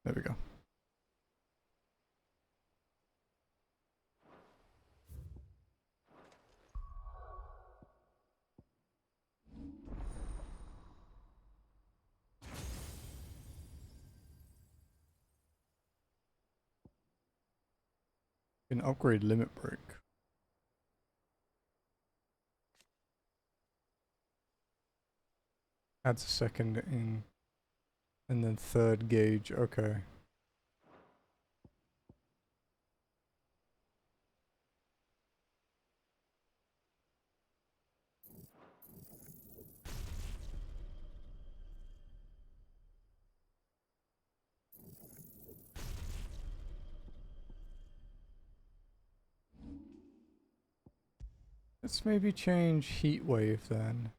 There we go. Can upgrade limit break. Adds a second in, and then third gauge. Okay. Let's maybe change heat wave then.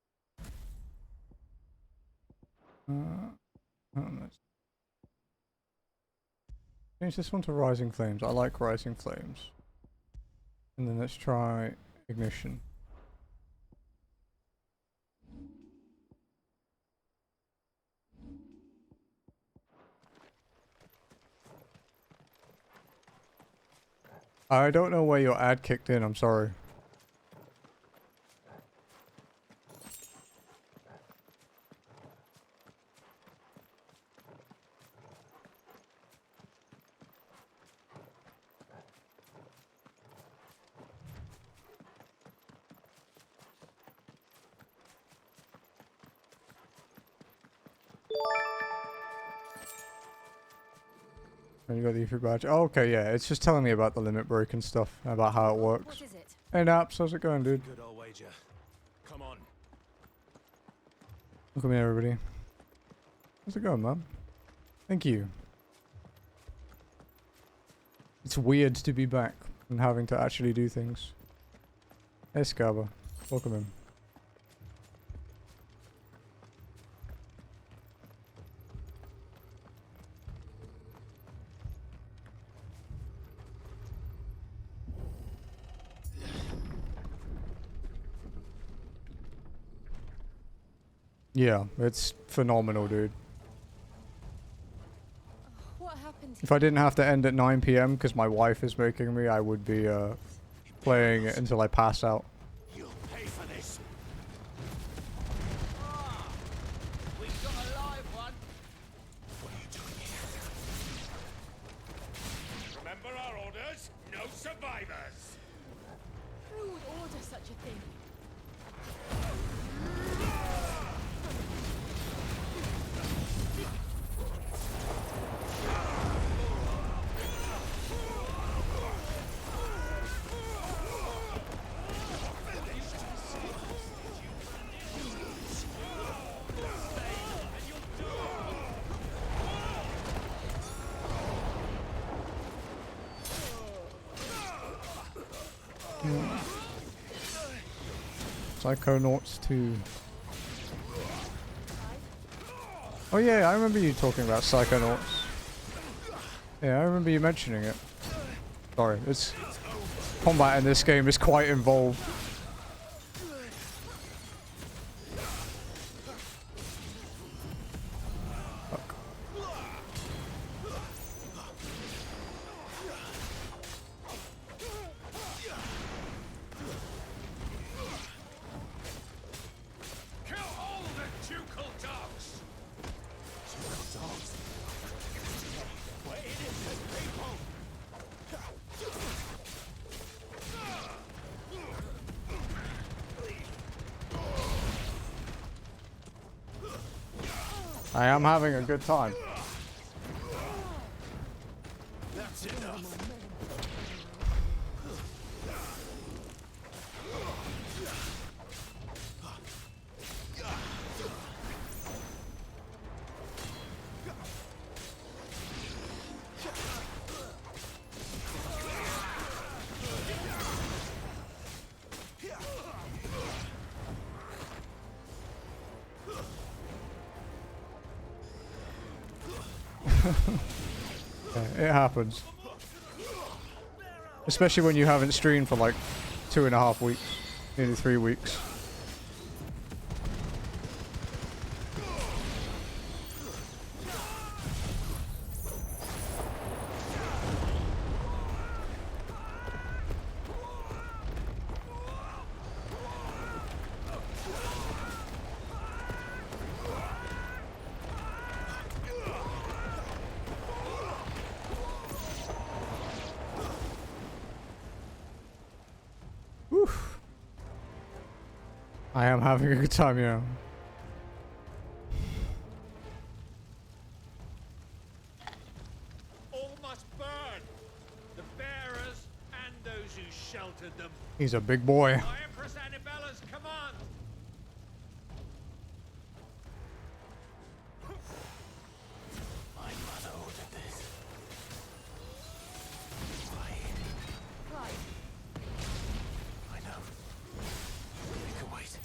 I don't know. Change this one to rising flames. I like rising flames. And then let's try ignition. I don't know where your ad kicked in, I'm sorry. And you got the E3 badge. Oh, okay, yeah, it's just telling me about the limit break and stuff, about how it works. What is it? Hey Naps, how's it going, dude? Good old wager. Come on. Look at me, everybody. How's it going, man? Thank you. It's weird to be back and having to actually do things. Hey Scaba, welcome in. Yeah, it's phenomenal, dude. What happened? If I didn't have to end at 9 PM because my wife is making me, I would be playing it until I pass out. You'll pay for this. We got a live one. What are you doing here? Remember our orders? No survivors. Who would order such a thing? Psychonauts 2. Oh yeah, I remember you talking about Psychonauts. Yeah, I remember you mentioning it. Sorry, it's combat in this game is quite involved. Fuck. Kill all the ducal dogs. Ducal dogs? We're innocent people. I am having a good time. That's enough. Yeah, it happens. Especially when you haven't streamed for like 2.5 weeks, nearly 3 weeks. I am having a good time, yeah. All must burn. The bearers and those who sheltered them. He's a big boy. By Empress Annabella's command. My mother ordered this. Right. I know. They can wait.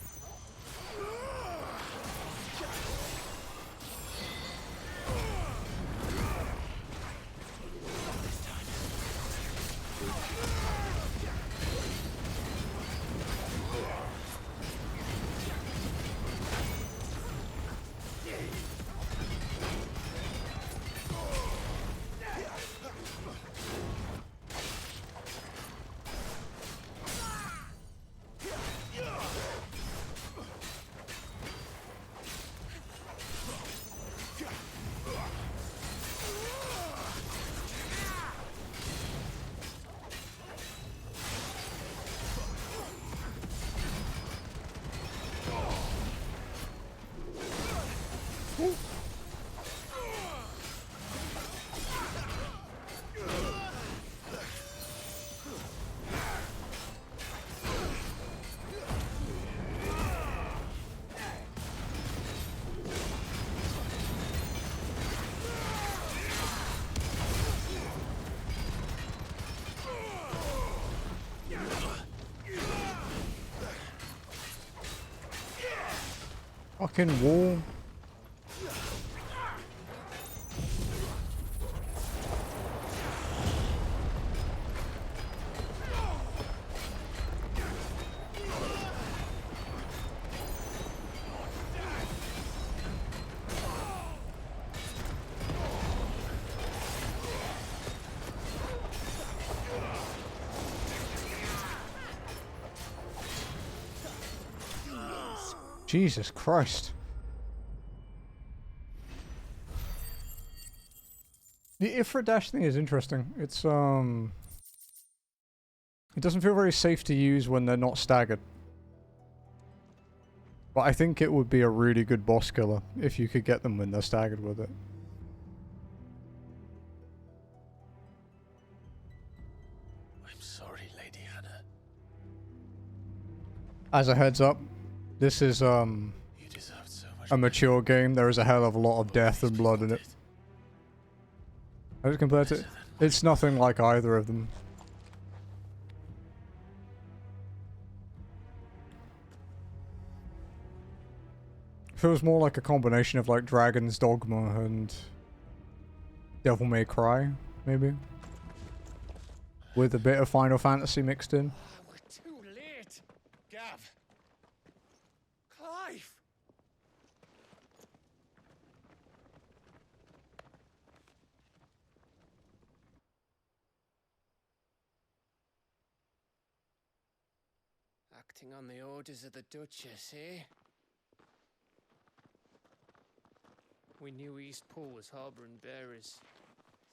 Fucking wall. Jesus Christ. The Ifrit dash thing is interesting. It's it doesn't feel very safe to use when they're not staggered. But I think it would be a really good boss killer if you could get them when they're staggered with it. I'm sorry, Lady Hannah. As a heads up, this is You deserved so much. a mature game. There is a hell of a lot of death and blood in it. As compared to, it's nothing like either of them. Feels more like a combination of like Dragon's Dogma and Devil May Cry, maybe, with a bit of Final Fantasy mixed in. We're too late. Gav. Clive. Acting on the orders of the Duchess, eh? We knew Eastpool was harbouring bearers.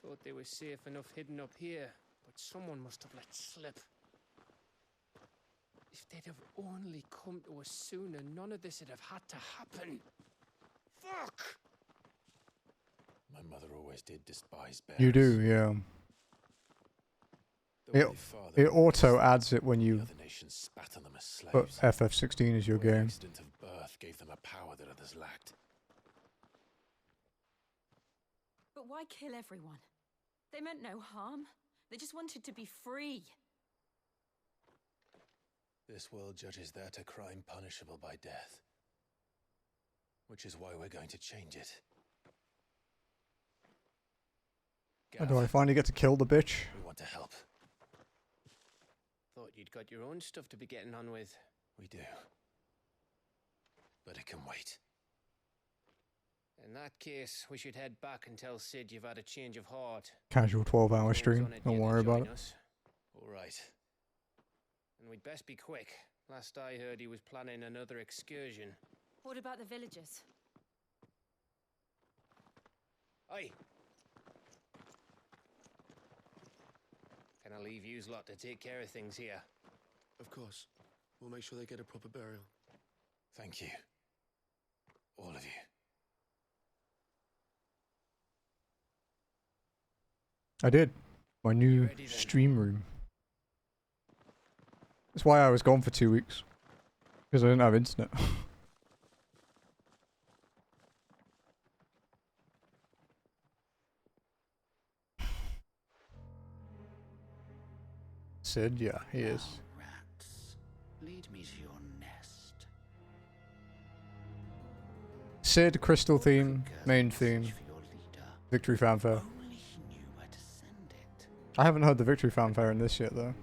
Thought they were safe enough hidden up here, but someone must have let slip. If they'd have only come to us sooner, none of this would have had to happen. Fuck! My mother always did despise bears. You do, yeah. The It way father it auto raised adds it when the you other nations spat on them as put slaves. FF16 as your The game. accident of birth gave them a power that others lacked. But why kill everyone? They meant no harm. They just wanted to be free. This world judges that a crime punishable by death. Which is why we're going to change it. How do I finally get to kill the bitch? We want to help. Thought you'd got your own stuff to be getting on with. We do. But it can wait. In that case, we should head back and tell Sid you've had a change of heart. Casual 12-hour Phone's stream. on it, Don't you worry can about join it. us. All right. And we'd best be quick. Last I heard, he was planning another excursion. What about the villagers? Aye. Can I leave yous lot to take care of things here? Of course. We'll make sure they get a proper burial. Thank you. All of you. I did. My new ready then? stream room. That's why I was gone for 2 weeks. Because I didn't have internet. Sid, yeah, he is. Now, rats, lead me to your nest. Sid, crystal theme, Could main gather a theme, message for your leader. victory fanfare. Only he knew where to send it. I haven't heard the victory fanfare in this yet though.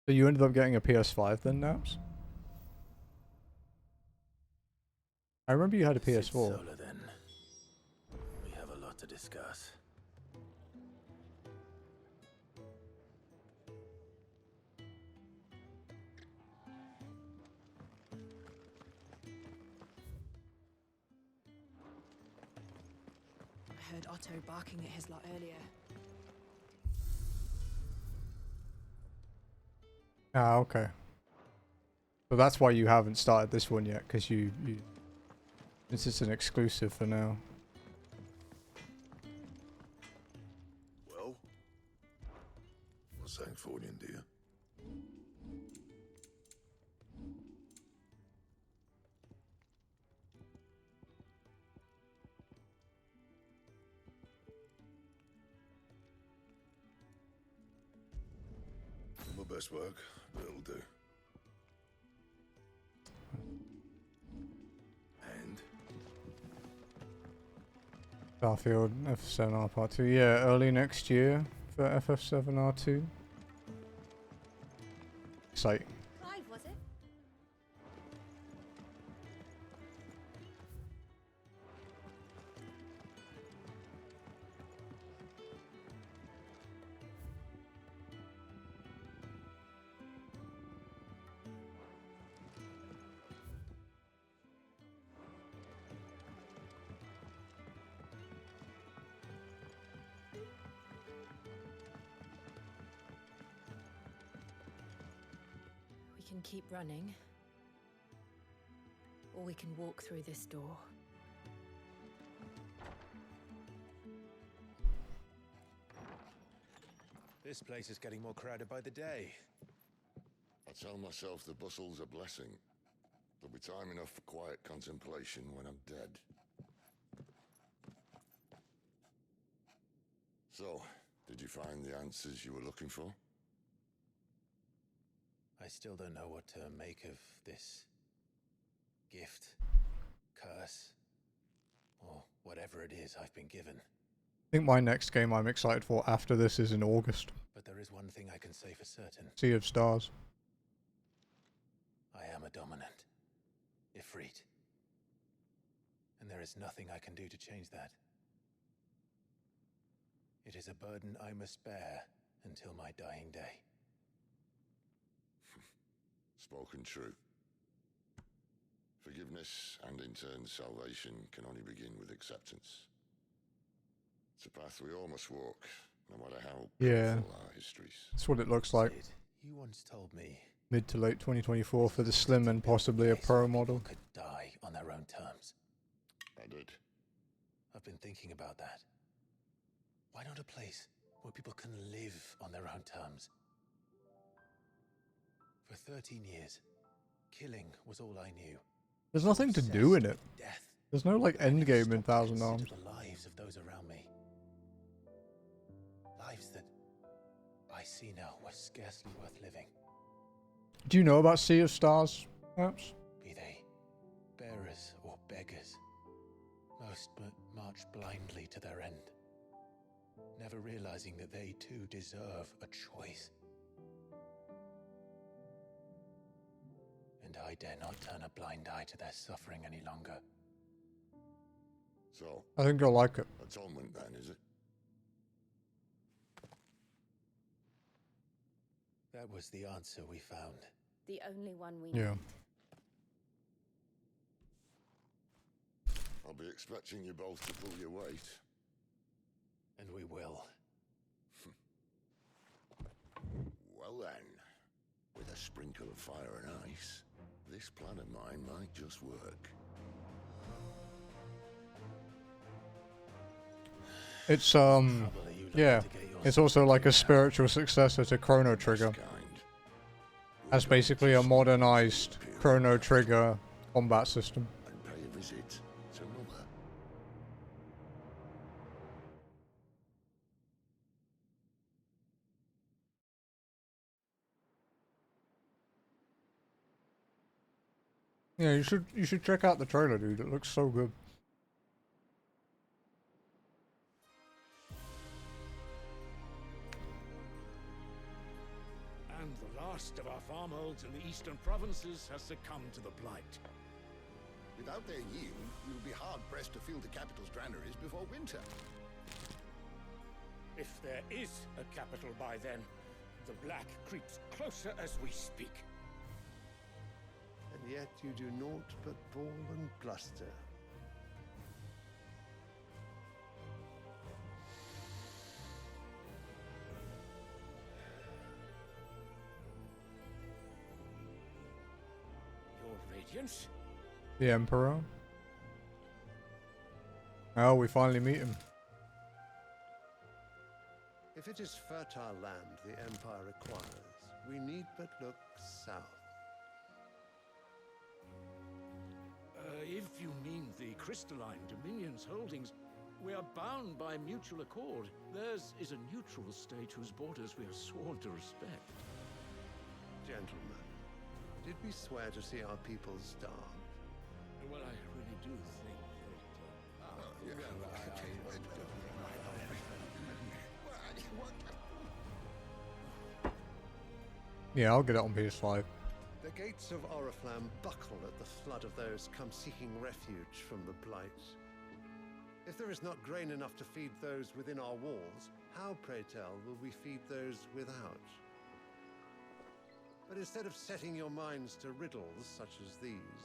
So you ended up getting a PS5 then, Naps? I remember you had a Sit PS4. Solar, then. We have a lot to discuss. I heard Otto barking at his lot earlier. Ah, okay. So that's why you haven't started this one yet, because you this is an exclusive for now. Well, what's Sanktfordian, dear? My best work, but it'll do. And Starfield FF7R Part 2. Yeah, early next year for FF7R2. Exciting. Clive, was it? We can keep running, or we can walk through this door. This place is getting more crowded by the day. I tell myself the bustle's a blessing. There'll be time enough for quiet contemplation when I'm dead. So, did you find the answers you were looking for? I still don't know what to make of this gift, curse, or whatever it is I've been given. I think my next game I'm excited for after this is in August. But there is one thing I can say for certain. Sea of Stars. I am a dominant, Ifrit. And there is nothing I can do to change that. It is a burden I must bear until my dying day. Spoken true. Forgiveness and in turn salvation can only begin with acceptance. It's a path we all must walk, no matter how Yeah. painful our histories. That's what it looks like. Sid, you once told me Mid to late 2024 for the Slim and possibly a Pro model. people could die on their own terms. I did. I've been thinking about that. Why not a place where people can live on their own terms? For 13 years, killing was all I knew. There's nothing to do in it. Obsessed with death. There's no like end game in Stopped to Thousand consider Arms. the lives of those around me. Lives that I see now were scarcely worth living. Do you know about Sea of Stars, perhaps? Be they bearers or beggars, most march blindly to their end, never realizing that they too deserve a choice. And and I dare not turn a blind eye to their suffering any longer. So, I think you'll like it. atonement then, is it? That was the answer we found. The only one we Yeah. need. I'll be expecting you both to pull your weight. And we will. Well then, with a sprinkle of fire and ice, this plan of mine might just work. It's yeah. It's also like a spiritual successor to Chrono Trigger. Kind. That's basically a modernized Chrono Trigger combat system. And pay a visit to Mother. Yeah, you should check out the trailer, dude. It looks so good. And the last of our farmholds in the eastern provinces has succumbed to the blight. Without their yield, we'll be hard-pressed to fill the capital's granaries before winter. If there is a capital by then, the black creeps closer as we speak. And yet you do naught but bawl and bluster. Your Radiance? The Emperor. Oh, we finally meet him. If it is fertile land the Empire requires, we need but look south. If you mean the crystalline Dominion's holdings, we are bound by mutual accord. Theirs is a neutral state whose borders we are sworn to respect. Gentlemen, did we swear to see our people starve? Well, I really do think that... Yeah, I'll get it on PS5. The gates of Oriflamme buckle at the flood of those come seeking refuge from the blight. If there is not grain enough to feed those within our walls, how, pray tell, will we feed those without? But instead of setting your minds to riddles such as these,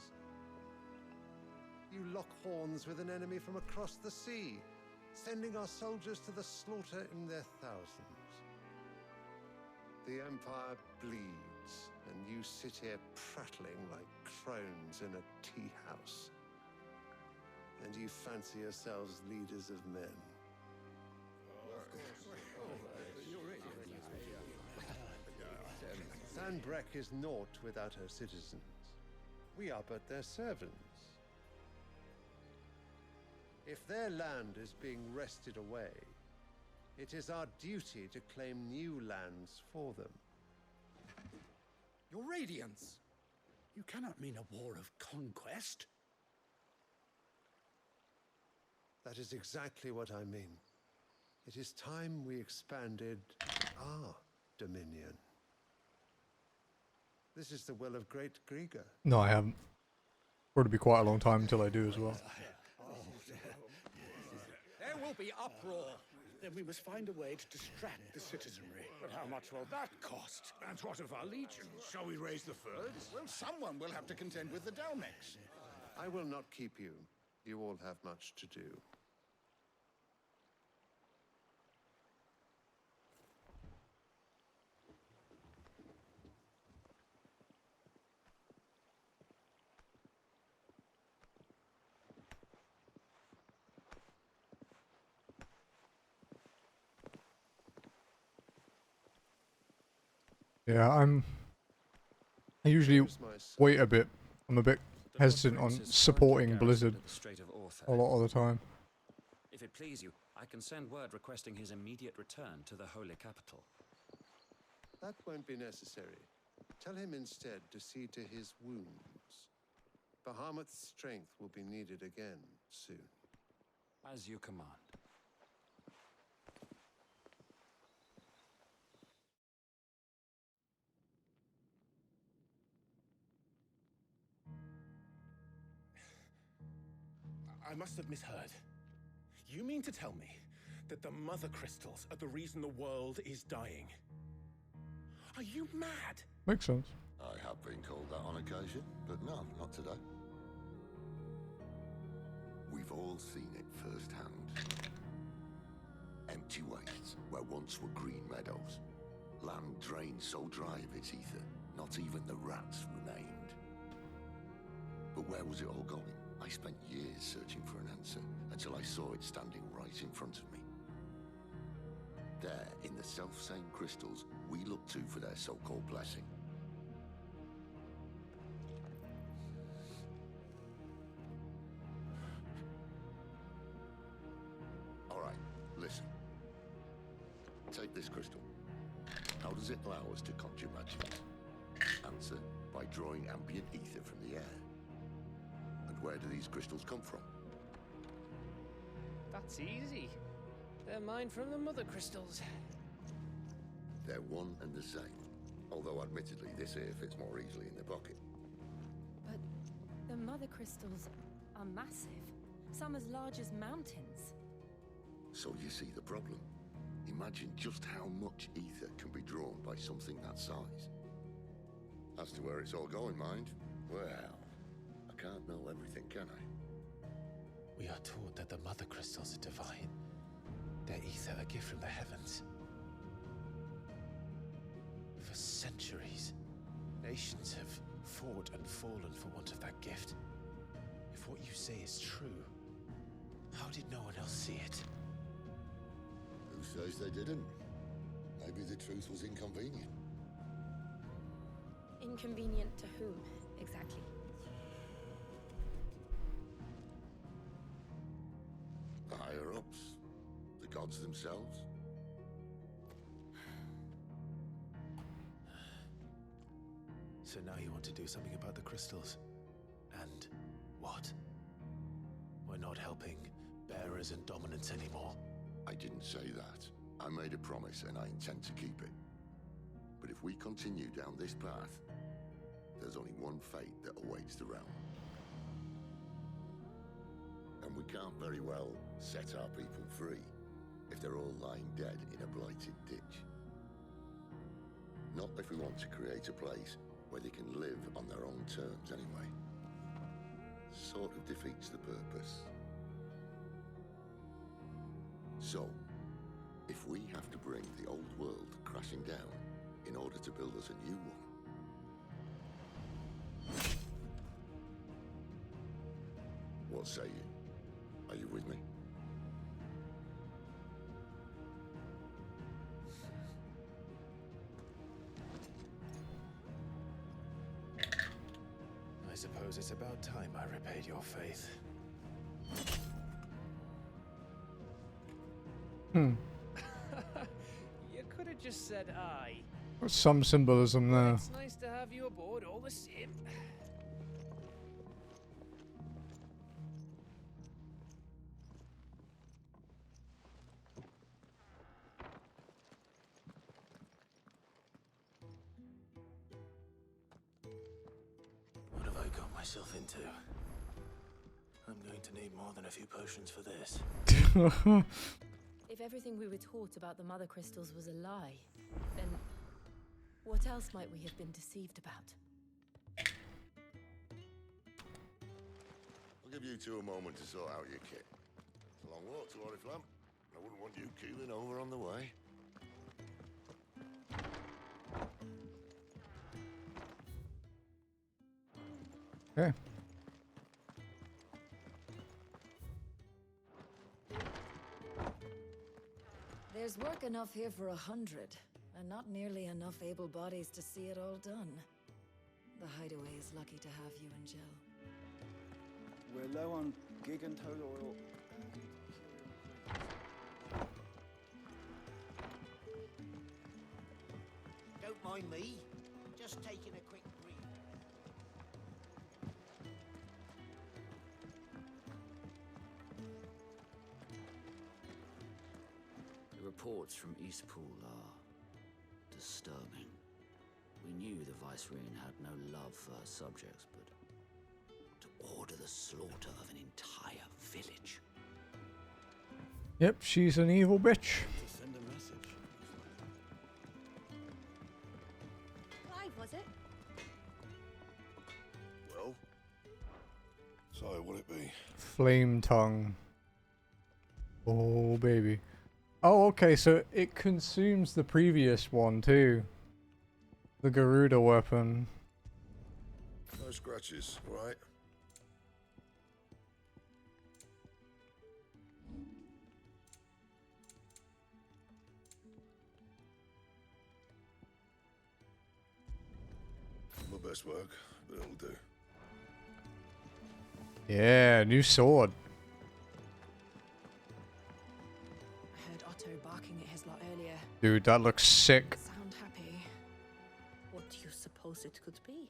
you lock horns with an enemy from across the sea, sending our soldiers to the slaughter in their thousands. The Empire bleeds, and you sit here prattling like crones in a tea house. And you fancy yourselves leaders of men. Sanbreque is naught without her citizens. We are but their servants. If their land is being wrested away, it is our duty to claim new lands for them. Your Radiance! You cannot mean a war of conquest. That is exactly what I mean. It is time we expanded our dominion. This is the will of great Grieger. No, I haven't. It'll be quite a long time until I do as well. There will be uproar. Then we must find a way to distract the citizenry. But how much will that cost? And what of our legions? Shall we raise the furs? Well, someone will have to contend with the Dalmex. I will not keep you. You all have much to do. Yeah, I usually Here's my son. wait a bit. I'm a bit hesitant on supporting Blizzard a lot of the time. If it please you, I can send word requesting his immediate return to the Holy Capital. That won't be necessary. Tell him instead to see to his wounds. Bahamut's strength will be needed again soon. As you command. I must have misheard. You mean to tell me that the mother crystals are the reason the world is dying? Are you mad? Makes sense. I have been called that on occasion, but no, not today. We've all seen it firsthand. Empty wastes where once were green meadows. Land drained so dry of its ether, not even the rats remained. But where was it all going? I spent years searching for an answer until I saw it standing right in front of me. There, in the self-same crystals we look to for their so-called blessing. All right, listen. Take this crystal. How does it allow us to conjure magic? Answer, by drawing ambient ether from the air. And where do these crystals come from? That's easy. They're mine from the mother crystals. They're one and the same. Although admittedly this here fits more easily in the pocket. But the mother crystals are massive. Some as large as mountains. So you see the problem. Imagine just how much ether can be drawn by something that size. As to where it's all going, mind, well, I can't know everything, can I? We are taught that the mother crystals are divine. Their ether a gift from the heavens. For centuries, nations have fought and fallen for want of that gift. If what you say is true, how did no one else see it? Who says they didn't? Maybe the truth was inconvenient. Inconvenient to whom, exactly? The higher-ups? The gods themselves? So now you want to do something about the crystals? And what? We're not helping bearers and dominants anymore. I didn't say that. I made a promise and I intend to keep it. But if we continue down this path, there's only one fate that awaits the realm. And we can't very well set our people free if they're all lying dead in a blighted ditch. Not if we want to create a place where they can live on their own terms anyway. Sort of defeats the purpose. So, if we have to bring the old world crashing down in order to build us a new one, what say you? Are you with me? I suppose it's about time I repaid your faith. Hmm. You could have just said aye. There's some symbolism there. It's nice to have you aboard all the same. What have I got myself into? I'm going to need more than a few potions for this. If everything we were taught about the mother crystals was a lie, then what else might we have been deceived about? I'll give you two a moment to sort out your kit. It's a long walk to Oriflamme. I wouldn't want you keeling over on the way. Yeah. There's work enough here for 100, and not nearly enough able bodies to see it all done. The Hideaway is lucky to have you and Jill. We're low on gig and toad oil. Don't mind me. Just taking a quick breathe. The reports from Eastpool are disturbing. We knew the Vicereine had no love for her subjects, but to order the slaughter of an entire village. Yep, she's an evil bitch. To send a message. Clive, was it? Well? So, what'll it be? Flame tongue. Oh, baby. Oh, okay, so it consumes the previous one, too. The Garuda weapon. No scratches, right? My best work, but it'll do. Yeah, new sword. I heard Otto barking at his lot earlier. Dude, that looks sick. Sound happy. What do you suppose it could be?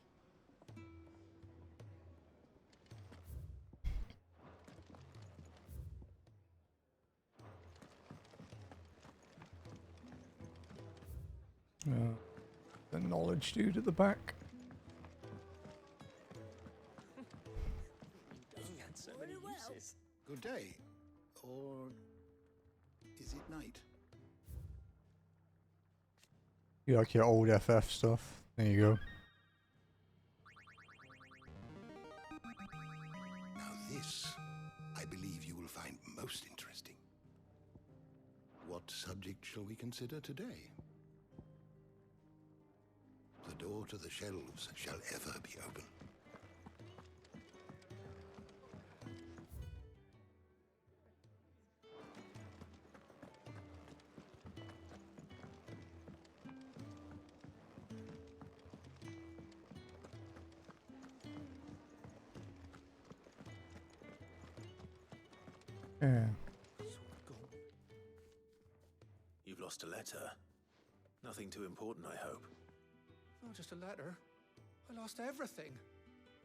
The knowledge dude at the back. Good day. Or is it night? You like your old FF stuff. There you go. Now this, I believe you will find most interesting. What subject shall we consider today? The door to the shelves shall ever be open. Yeah. You've lost a letter. Nothing too important, I hope. Not just a letter. I lost everything.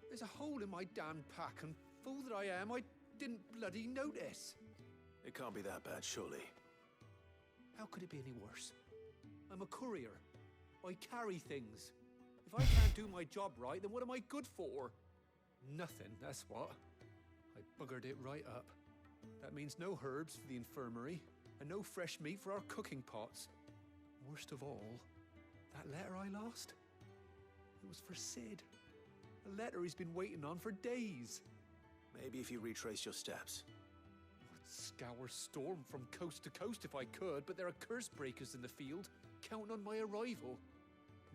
There's a hole in my damn pack, and fool that I am, I didn't bloody notice. It can't be that bad, surely. How could it be any worse? I'm a courier. I carry things. If I can't do my job right, then what am I good for? Nothing, that's what. I buggered it right up. That means no herbs for the infirmary, and no fresh meat for our cooking pots. Worst of all, that letter I lost? It was for Sid. A letter he's been waiting on for days. Maybe if you retrace your steps. I'd scour Storm from coast to coast if I could, but there are curse breakers in the field, counting on my arrival.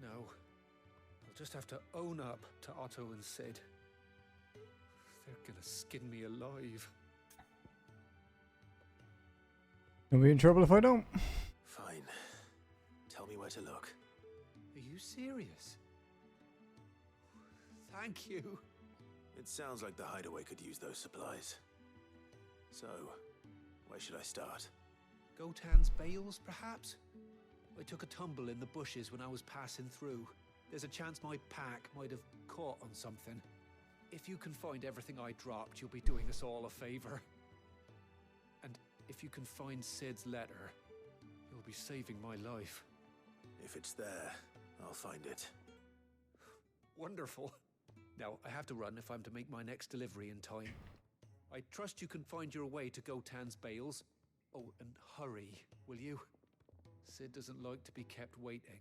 No, I'll just have to own up to Otto and Sid. They're gonna skin me alive. I'll be in trouble if I don't. Fine. Tell me where to look. Are you serious? Thank you. It sounds like the hideaway could use those supplies. So, where should I start? Gotan's bales, perhaps? I took a tumble in the bushes when I was passing through. There's a chance my pack might have caught on something. If you can find everything I dropped, you'll be doing us all a favor. And if you can find Sid's letter, you'll be saving my life. If it's there, I'll find it. Wonderful. Now, I have to run if I'm to make my next delivery in time. I trust you can find your way to Gotan's bales. Oh, and hurry, will you? Sid doesn't like to be kept waiting.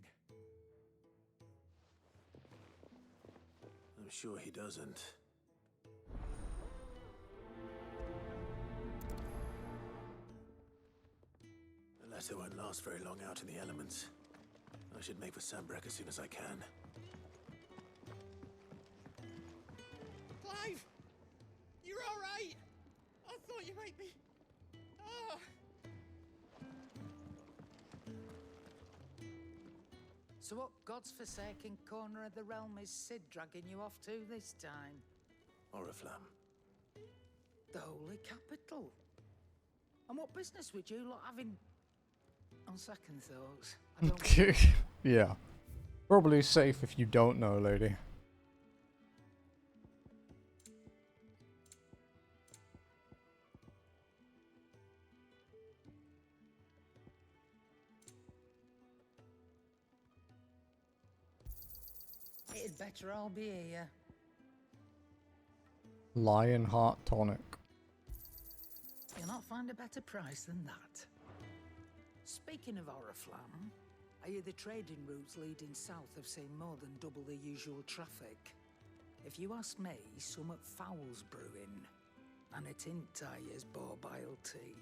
I'm sure he doesn't. The letter won't last very long out in the elements. I should make for Sambrek as soon as I can. Clive! You're all right! I thought you might be... Ah! So what god's-forsaken corner of the realm is Sid dragging you off to this time? Oriflamme. The Holy Capital. And what business would you lot having... On second thoughts, I don't... Yeah. Probably safe if you don't know, lady. It'd better all be here. Lionheart tonic. find a better price than that. Speaking of Oriflamme, I hear the trading routes leading south have seen more than double the usual traffic. If you ask me, somewhat foul's brewing. And it ain't Tyre's borbile tea.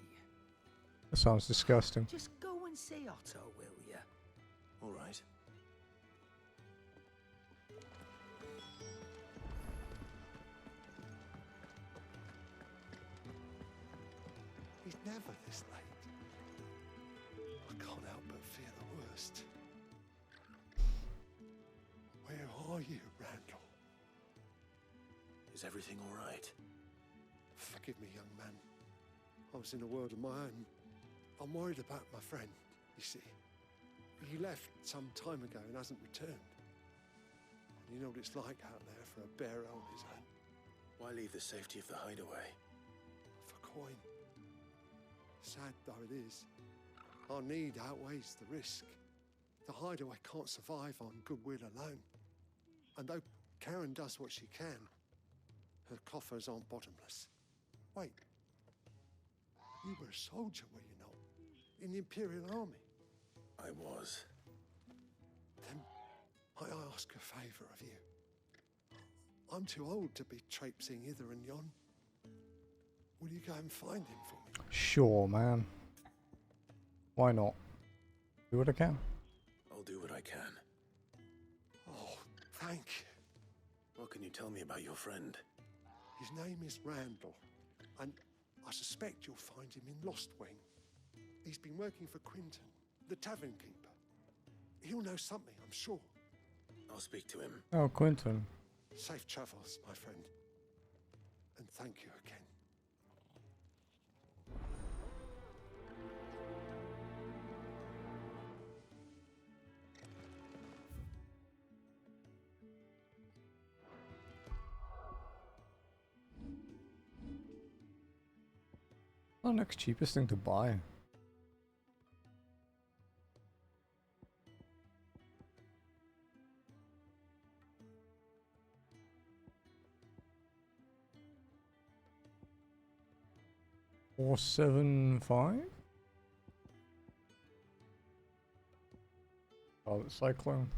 That sounds disgusting. Just go and see Otto, will ya? All right. He's never this late. I can't help but fear the worst. Where are you, Randall? Is everything all right? Forgive me, young man. I was in a world of my own. I'm worried about my friend, you see. He left some time ago and hasn't returned. And you know what it's like out there for a bearer on his own. Why leave the safety of the hideaway? For coin. Sad though it is, our need outweighs the risk. The hideaway can't survive on goodwill alone. And though Karen does what she can, her coffers aren't bottomless. Wait, you were a soldier, were you not? In the Imperial Army? I was. Then I ask a favour of you. I'm too old to be traipsing hither and yon. Will you go and find him for me? Sure, man. Why not? Do what I can. I'll do what I can. Oh, thank you. What can you tell me about your friend? His name is Randall, and I suspect you'll find him in Lostwing. He's been working for Quinton, the tavern keeper. He'll know something, I'm sure. I'll speak to him. Oh, Quinton. Safe travels, my friend. And thank you again. Oh, next cheapest thing to buy. $475. Oh, the cyclone.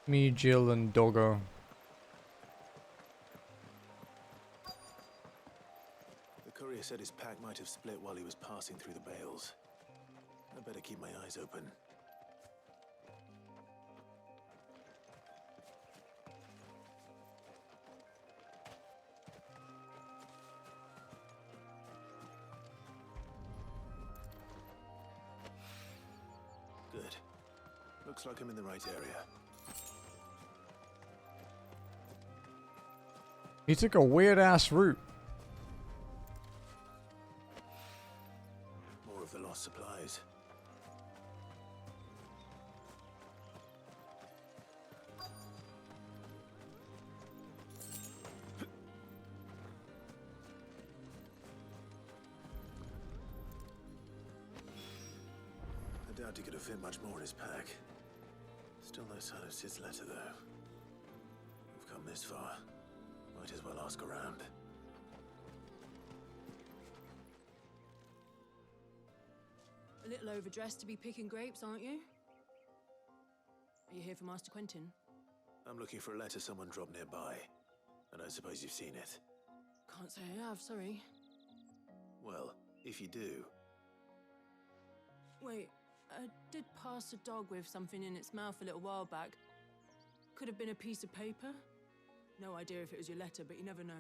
Me, Jill, and Doggo. The courier said his pack might have split while he was passing through the bales. I better keep my eyes open. Good. Looks like I'm in the right area. He took a weird ass route. More of the lost supplies. I doubt he could have fit much more in his pack. Still no sign of Sid's letter, though. We've come this far. Might as well ask around. A little overdressed to be picking grapes, aren't you? Are you here for Master Quentin? I'm looking for a letter someone dropped nearby. I don't suppose you've seen it. Can't say I have, sorry. Well, if you do... Wait, I did pass a dog with something in its mouth a little while back. Could have been a piece of paper. No idea if it was your letter, but you never know.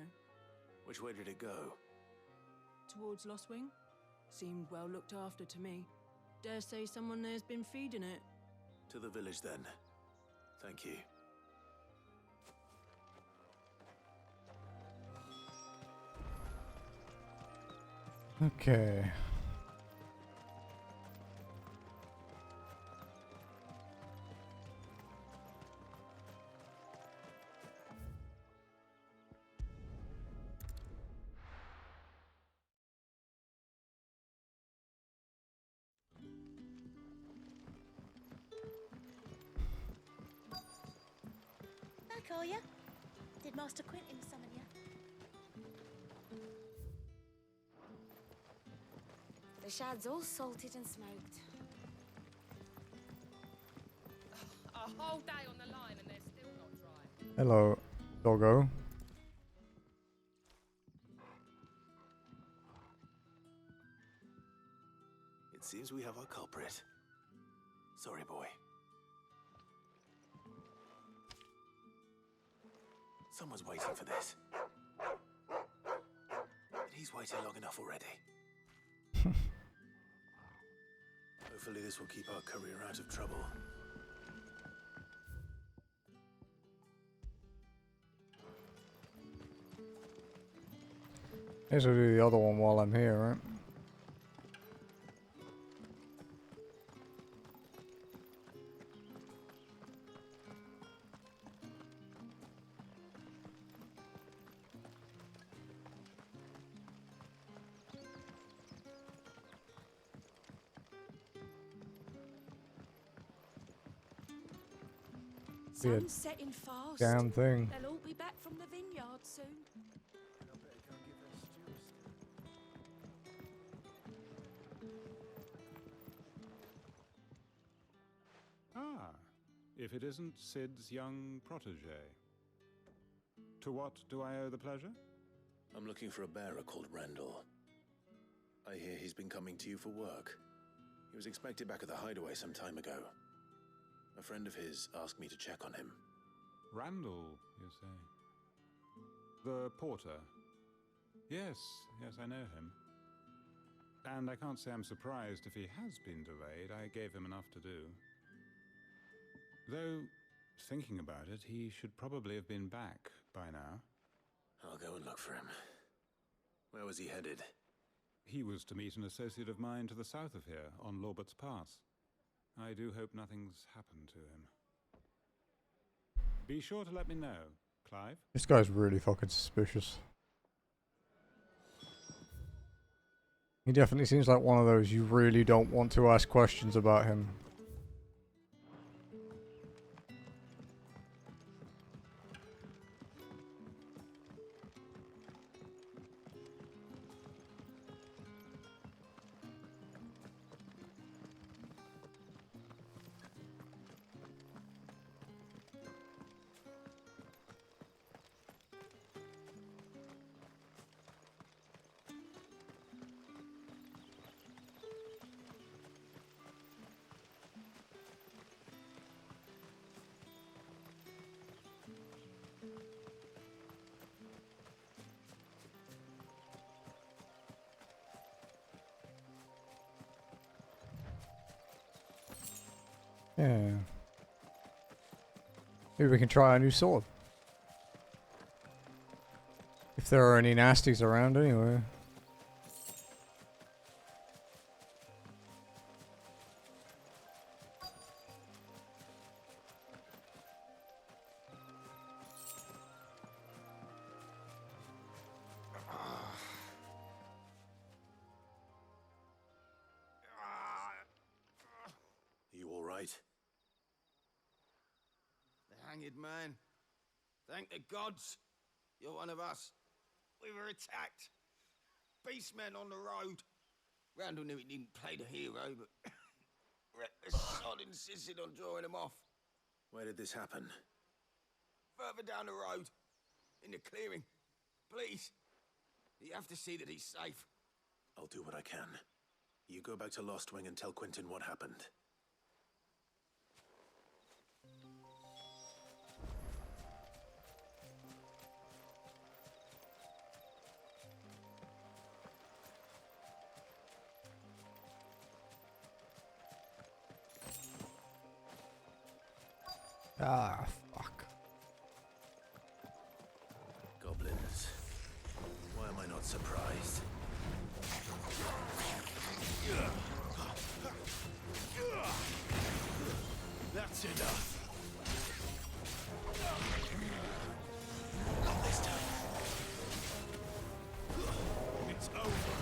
Which way did it go? Towards Lostwing? Seemed well looked after to me. Dare say someone there's been feeding it. To the village, then. Thank you. Okay. for you. Did Master Quentin summon you? The shad's all salted and smoked. A whole day on the line and they're still not dry. Hello, doggo. It seems we have our culprit. Sorry, boy. Someone's waiting for this. But he's waited long enough already. Hopefully this will keep our courier out of trouble. Guess I'll do the other one while I'm here, right? Sun's setting fast. Damn thing. They'll all be back from the vineyard soon. Ah, if it isn't Sid's young protege. To what do I owe the pleasure? I'm looking for a bearer called Randall. I hear he's been coming to you for work. He was expected back at the hideaway some time ago. A friend of his asked me to check on him. Randall, you say? The porter? Yes, I know him. And I can't say I'm surprised if he has been delayed. I gave him enough to do. Though, thinking about it, he should probably have been back by now. I'll go and look for him. Where was he headed? He was to meet an associate of mine to the south of here, on Lorbert's Pass. I do hope nothing's happened to him. Be sure to let me know, Clive. This guy's really fucking suspicious. He definitely seems like one of those you really don't want to ask questions about him. Yeah. Maybe we can try a new sword. If there are any nasties around anyway. You all right? The hanged man. Thank the gods. You're one of us. We were attacked. Beastmen on the road. Randall knew he didn't play the hero, but the sod insisted on drawing him off. Where did this happen? Further down the road. In the clearing. Please. You have to see that he's safe. I'll do what I can. You go back to Lost Wing and tell Quentin what happened. Ah, fuck. Goblins. Why am I not surprised? That's enough. Not this time. It's over.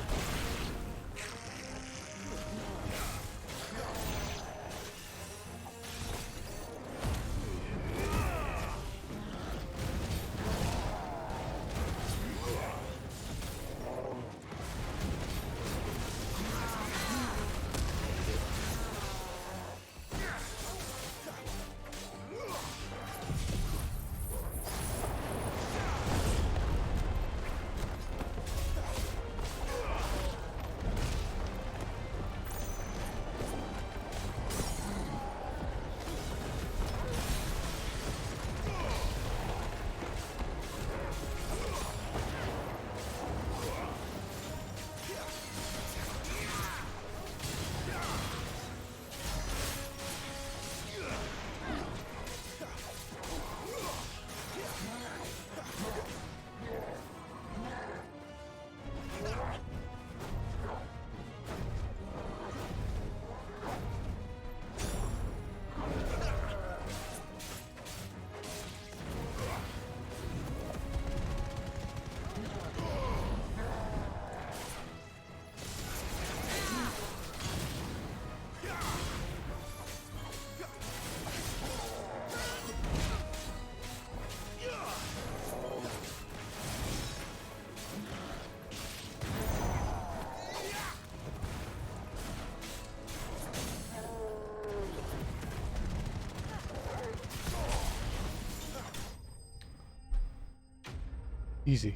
Easy.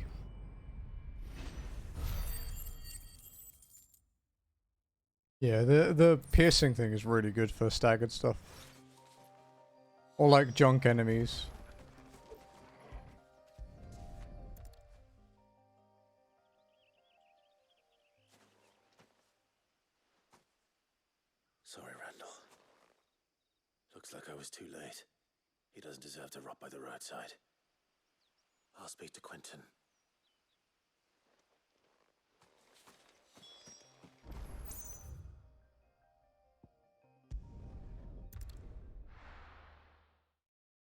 Yeah, the piercing thing is really good for staggered stuff. Or like junk enemies. Sorry, Randall. Looks like I was too late. He doesn't deserve to rot by the roadside. I'll speak to Quentin.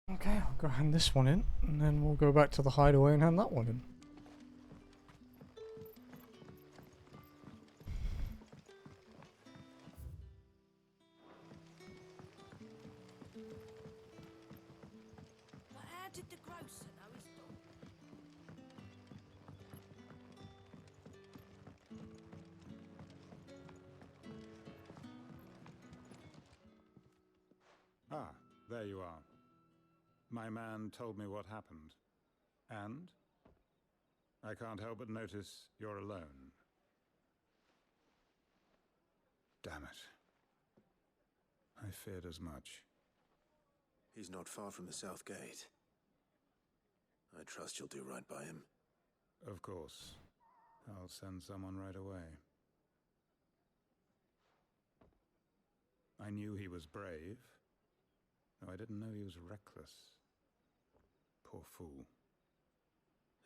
Okay, I'll go hand this one in, and then we'll go back to the hideaway and hand that one in. But how did the grocer know his dog? Ah, there you are. My man told me what happened. And? I can't help but notice you're alone. Damn it. I feared as much. He's not far from the south gate. I trust you'll do right by him. Of course. I'll send someone right away. I knew he was brave, though I didn't know he was reckless. Poor fool.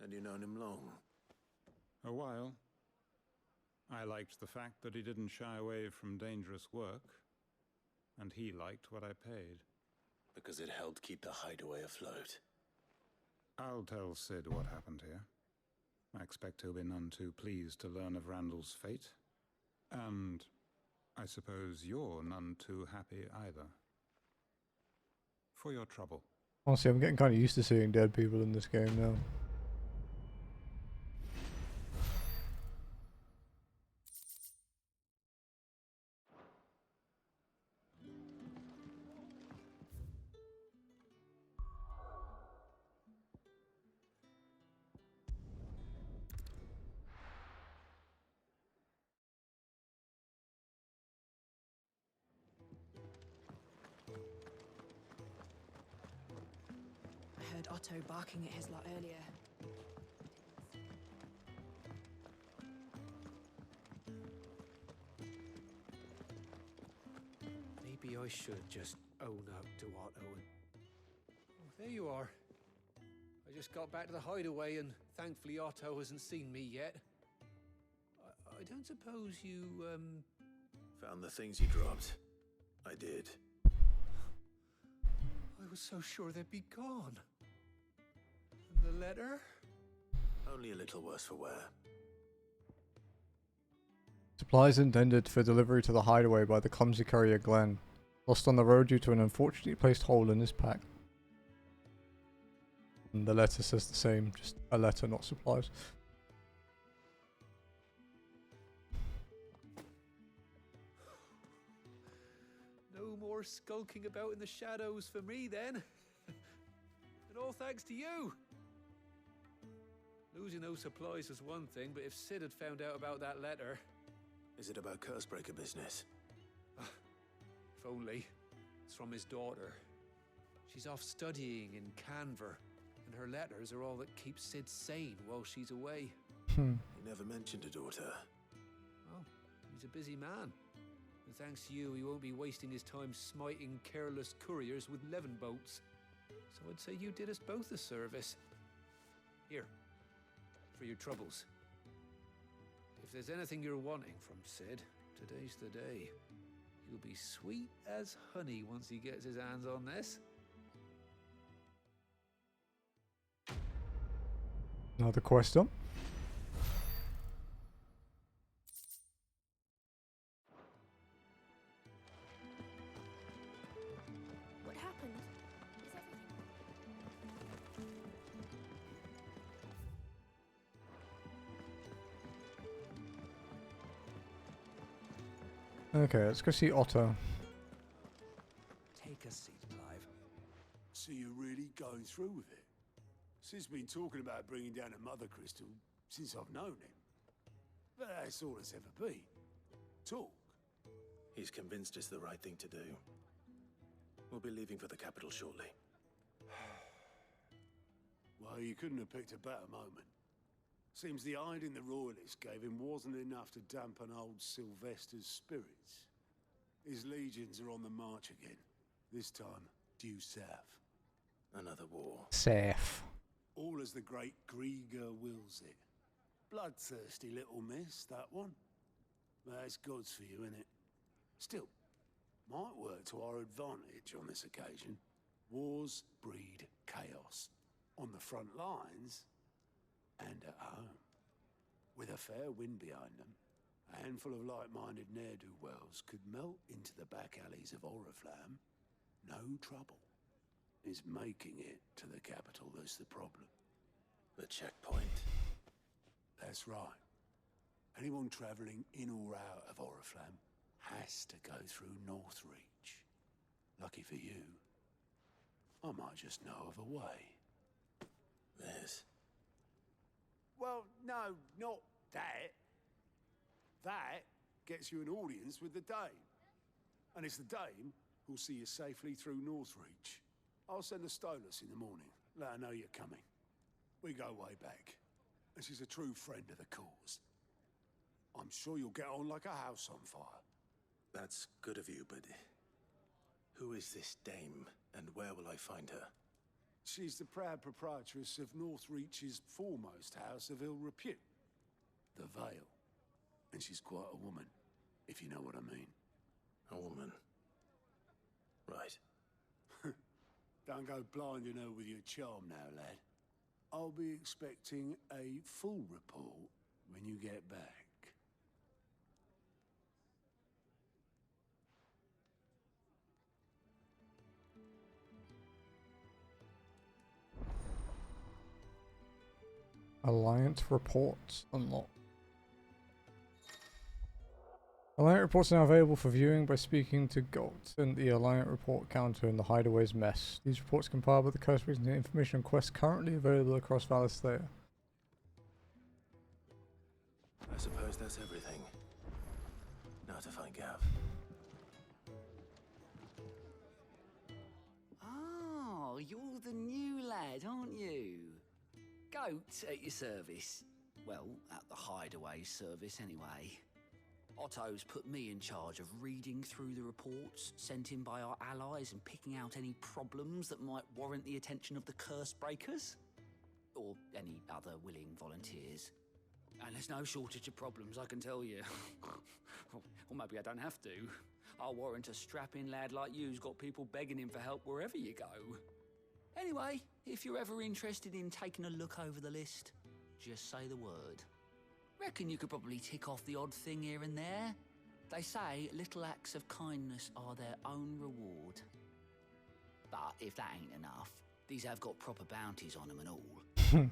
And you known him long? A while. I liked the fact that he didn't shy away from dangerous work, and he liked what I paid. Because it helped keep the hideaway afloat. I'll tell Sid what happened here. I expect he'll be none too pleased to learn of Randall's fate. And I suppose you're none too happy either. For your trouble. Honestly, I'm getting kind of used to seeing dead people in this game now. I heard Otto barking at his lot earlier. Maybe I should just own up to Otto and... Oh, there you are. I just got back to the hideaway and thankfully Otto hasn't seen me yet. I don't suppose you, Found the things you dropped. I did. I was so sure they'd be gone. And the letter? Only a little worse for wear. Supplies intended for delivery to the hideaway by the clumsy courier Glenn. Lost on the road due to an unfortunately placed hole in his pack. And the letter says the same, just a letter, not supplies. No more skulking about in the shadows for me then. And all thanks to you. Losing those supplies is one thing, but if Sid had found out about that letter... Is it about Cursebreaker business? If only. It's from his daughter. She's off studying in Canver, and her letters are all that keeps Sid sane while she's away. He never mentioned a daughter. Oh, he's a busy man. And thanks to you, he won't be wasting his time smiting careless couriers with levin boats. So I'd say you did us both a service. Here, for your troubles. If there's anything you're wanting from Sid, today's the day. He'll be sweet as honey once he gets his hands on this. Another quest done. What happened? Okay, let's go see Otto. Take a seat, Clive. So you're really going through with it? Sis been talking about bringing down a mother crystal since I've known him. But that's all it's ever been. Talk. He's convinced it's the right thing to do. We'll be leaving for the capital shortly. Well, you couldn't have picked a better moment. Seems the hiding the royalists gave him wasn't enough to dampen old Sylvester's spirits. His legions are on the march again. This time, due south. Another war. Safe. All as the great Grieger wills it. Bloodthirsty little miss, that one. That's God's for you, innit? Still, might work to our advantage on this occasion. Wars breed chaos. On the front lines, and at home. With a fair wind behind them, a handful of like-minded ne'er-do-wells could melt into the back alleys of Oriflamme. No trouble. It's making it to the capital that's the problem. The checkpoint. That's right. Anyone travelling in or out of Oriflamme has to go through Northreach. Lucky for you, I might just know of a way. This. Well, no, not that. That gets you an audience with the Dame. And it's the Dame who'll see you safely through Northreach. I'll send a Stolas in the morning. Let her know you're coming. We go way back. And she's a true friend of the cause. I'm sure you'll get on like a house on fire. That's good of you, but who is this Dame, and where will I find her? She's the proud proprietress of Northreach's foremost house of ill repute, the Vale. And she's quite a woman, if you know what I mean. A woman. Right. Don't go blinding her with your charm now, lad. I'll be expecting a full report when you get back. Alliance reports unlocked. Alliance reports are now available for viewing by speaking to Galt and the Alliance report counter in the Hideaway's mess. These reports compile with the curse and information on quests currently available across Valisthea. I suppose that's everything. Now to find Gav. Oh, you're the new lad, aren't you? Goat at your service. Well, at the Hideaway service anyway. Otto's put me in charge of reading through the reports sent in by our allies and picking out any problems that might warrant the attention of the curse breakers. Or any other willing volunteers. And there's no shortage of problems, I can tell you. Or maybe I don't have to. I'll warrant a strapping lad like you's got people begging him for help wherever you go. Anyway, if you're ever interested in taking a look over the list, just say the word. Reckon you could probably tick off the odd thing here and there. They say little acts of kindness are their own reward. But if that ain't enough, these have got proper bounties on them and all.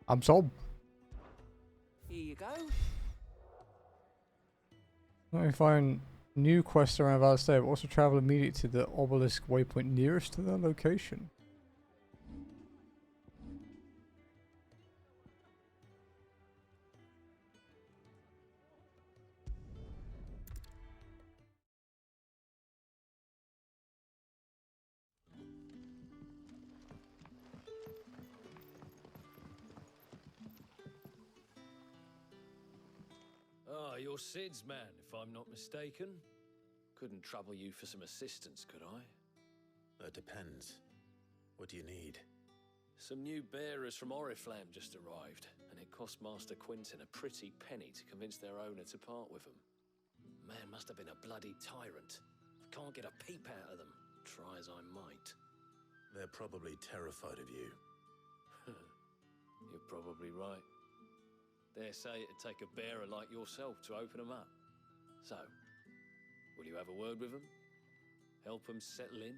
I'm sold. Here you go. Let me find new quests around Valisthea, but also travel immediately to the obelisk waypoint nearest to their location. Ah, you're Sid's man, if I'm not mistaken. Couldn't trouble you for some assistance, could I? That depends. What do you need? Some new bearers from Oriflamme just arrived, and it cost Master Quinton a pretty penny to convince their owner to part with them. Man must have been a bloody tyrant. Can't get a peep out of them, try as I might. They're probably terrified of you. You're probably right. Dare say it'd take a bearer like yourself to open them up. So, will you have a word with them? Help them settle in?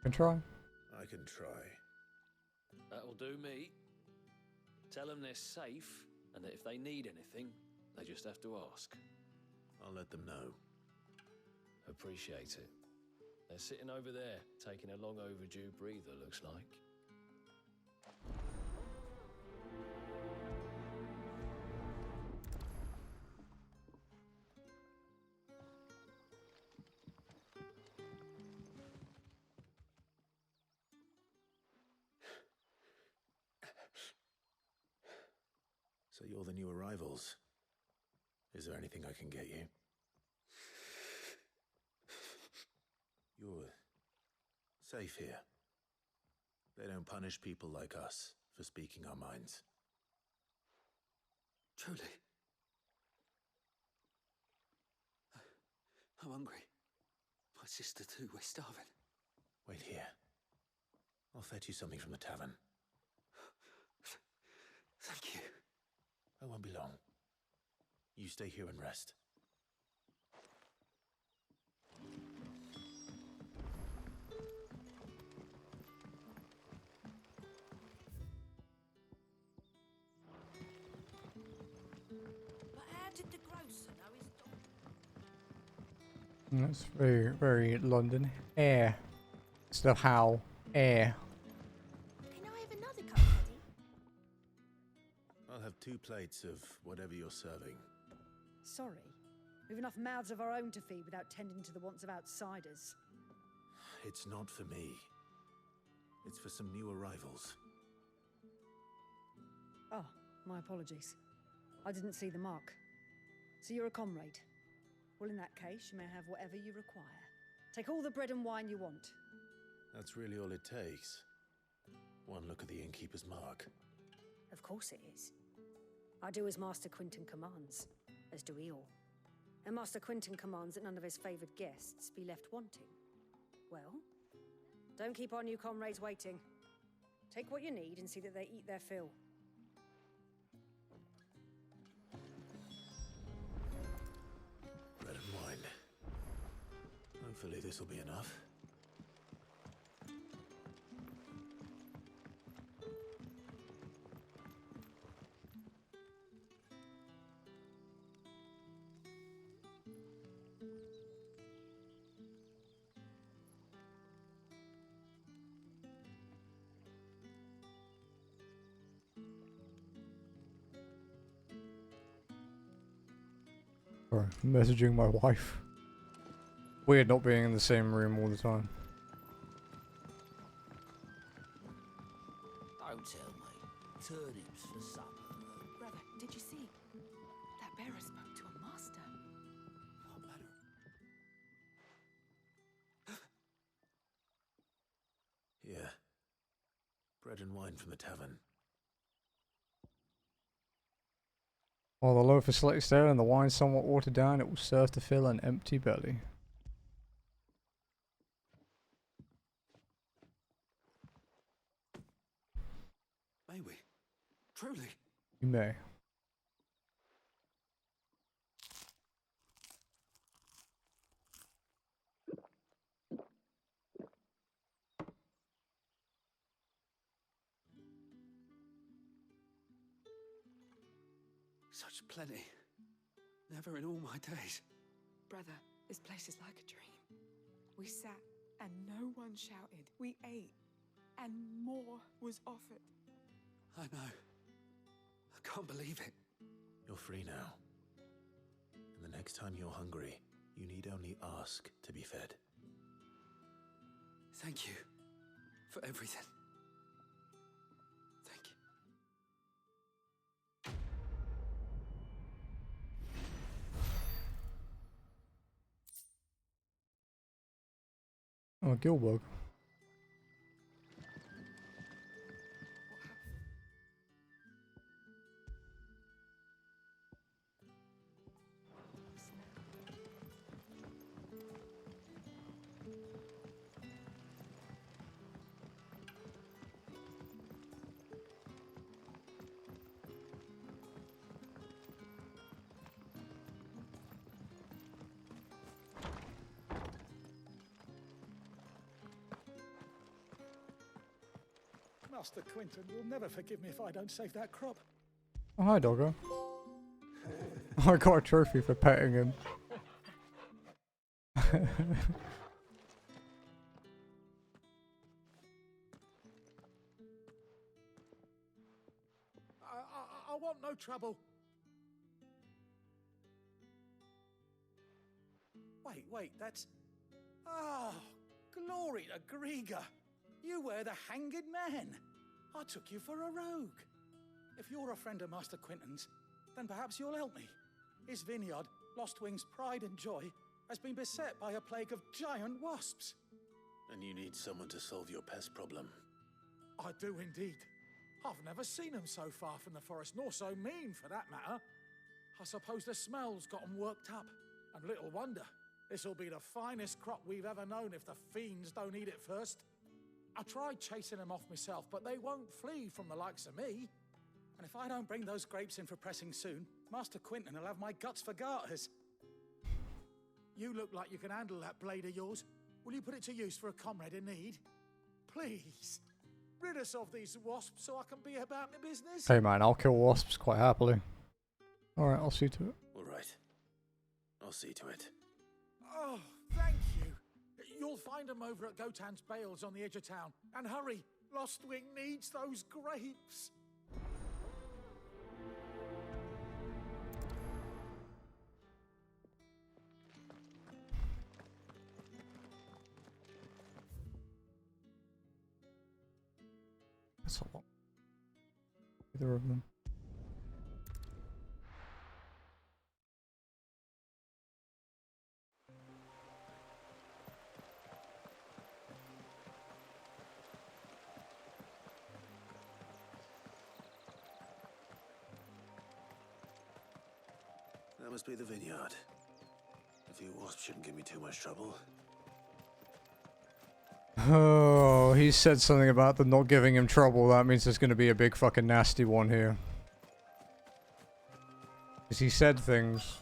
Can try. I can try. That'll do me. Tell them they're safe, and that if they need anything, they just have to ask. I'll let them know. Appreciate it. They're sitting over there, taking a long overdue breather, looks like. So you're the new arrivals. Is there anything I can get you? You're safe here. They don't punish people like us for speaking our minds. Truly. I'm hungry. My sister too, we're starving. Wait here. I'll fetch you something from the tavern. Thank you. I won't be long. You stay here and rest. But how did the grocer know his dog? That's very, very London. Air. Instead of how. Air. Can I have another cup, Teddy? I'll have 2 plates of whatever you're serving. Sorry. We've enough mouths of our own to feed without tending to the wants of outsiders. It's not for me. It's for some new arrivals. Oh, my apologies. I didn't see the mark. So you're a comrade. Well, in that case, you may have whatever you require. Take all the bread and wine you want. That's really all it takes. One look at the innkeeper's mark. Of course it is. I do as Master Quinton commands, as do we all. And Master Quinton commands that none of his favoured guests be left wanting. Well, don't keep our new comrades waiting. Take what you need and see that they eat their fill. Bread and wine. Hopefully this will be enough. Sorry, messaging my wife. Weird not being in the same room all the time. Don't tell me. Turnips for supper. Brother, did you see? That bearer spoke to a master. What matter? Here. Bread and wine from the tavern. While the loaf is slightly stale and the wine somewhat watered down, it will serve to fill an empty belly. May we? Truly? You may. Such plenty. Never in all my days. Brother, this place is like a dream. We sat and no one shouted. We ate and more was offered. I know. I can't believe it. You're free now. And the next time you're hungry, you need only ask to be fed. Thank you for everything. Thank you. Oh, Gilbug. Master Quinton will never forgive me if I don't save that crop. Oh, hi, doggo. I got a trophy for petting him. want no trouble. Wait, that's... Oh, glory to Grieger. You were the hanged man. I took you for a rogue. If you're a friend of Master Quinton's, then perhaps you'll help me. His vineyard, Lostwing's pride and joy, has been beset by a plague of giant wasps. And you need someone to solve your pest problem. I do indeed. I've never seen them so far from the forest, nor so mean for that matter. I suppose the smell's got them worked up. And little wonder. This'll be the finest crop we've ever known if the fiends don't eat it first. I tried chasing them off myself, but they won't flee from the likes of me. And if I don't bring those grapes in for pressing soon, Master Quinton will have my guts for garters. You look like you can handle that blade of yours. Will you put it to use for a comrade in need? Please, rid us of these wasps so I can be about my business. Hey man, I'll kill wasps quite happily. Alright, I'll see to it. Alright. I'll see to it. Oh, thank you. You'll find them over at Gotan's Bales on the edge of town. And hurry, Lostwing needs those grapes. That's a lot. Either of them. That must be the vineyard. A few wasps shouldn't give me too much trouble. Oh, he said something about them not giving him trouble. That means there's going to be a big fucking nasty one here. Because he said things.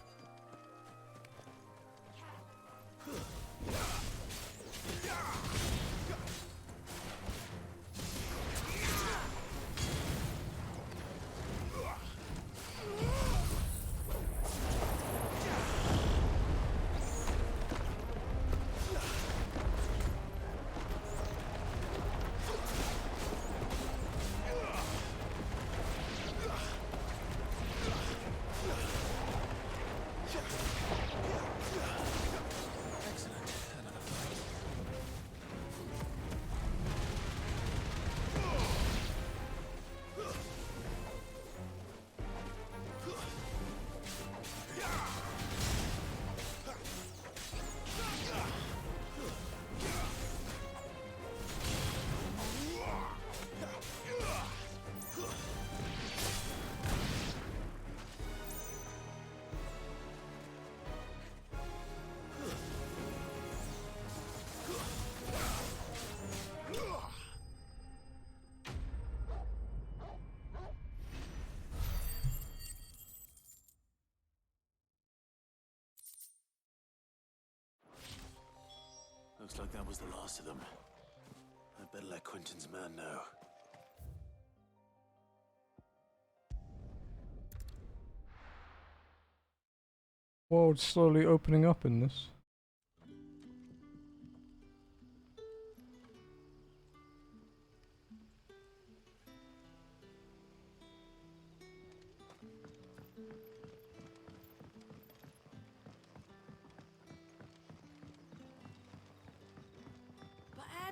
Looks like that was the last of them. I'd better let Quinton's man know. World's slowly opening up in this.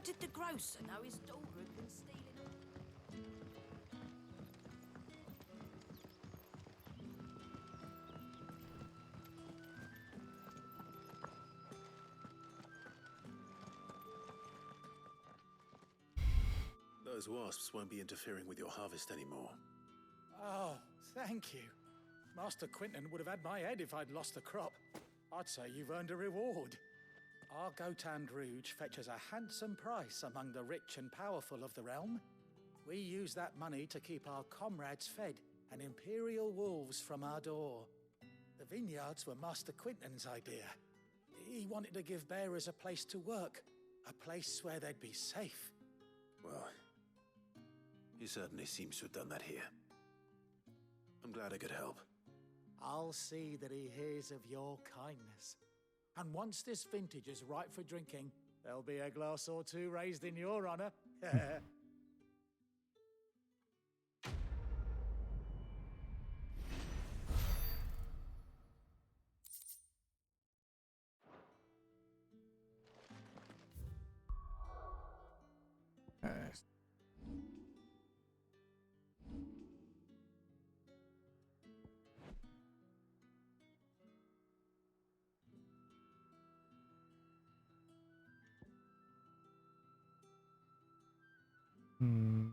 Did the grocer know his daughter had been stealing them? Those wasps won't be interfering with your harvest anymore. Oh, thank you. Master Quinton would have had my head if I'd lost the crop. I'd say you've earned a reward. Our Gotan Rouge fetches a handsome price among the rich and powerful of the realm. We use that money to keep our comrades fed and imperial wolves from our door. The vineyards were Master Quinton's idea. He wanted to give bearers a place to work, a place where they'd be safe. Well, he certainly seems to have done that here. I'm glad I could help. I'll see that he hears of your kindness. And once this vintage is ripe for drinking, there'll be a glass or two raised in your honor. Jesus. Hmm.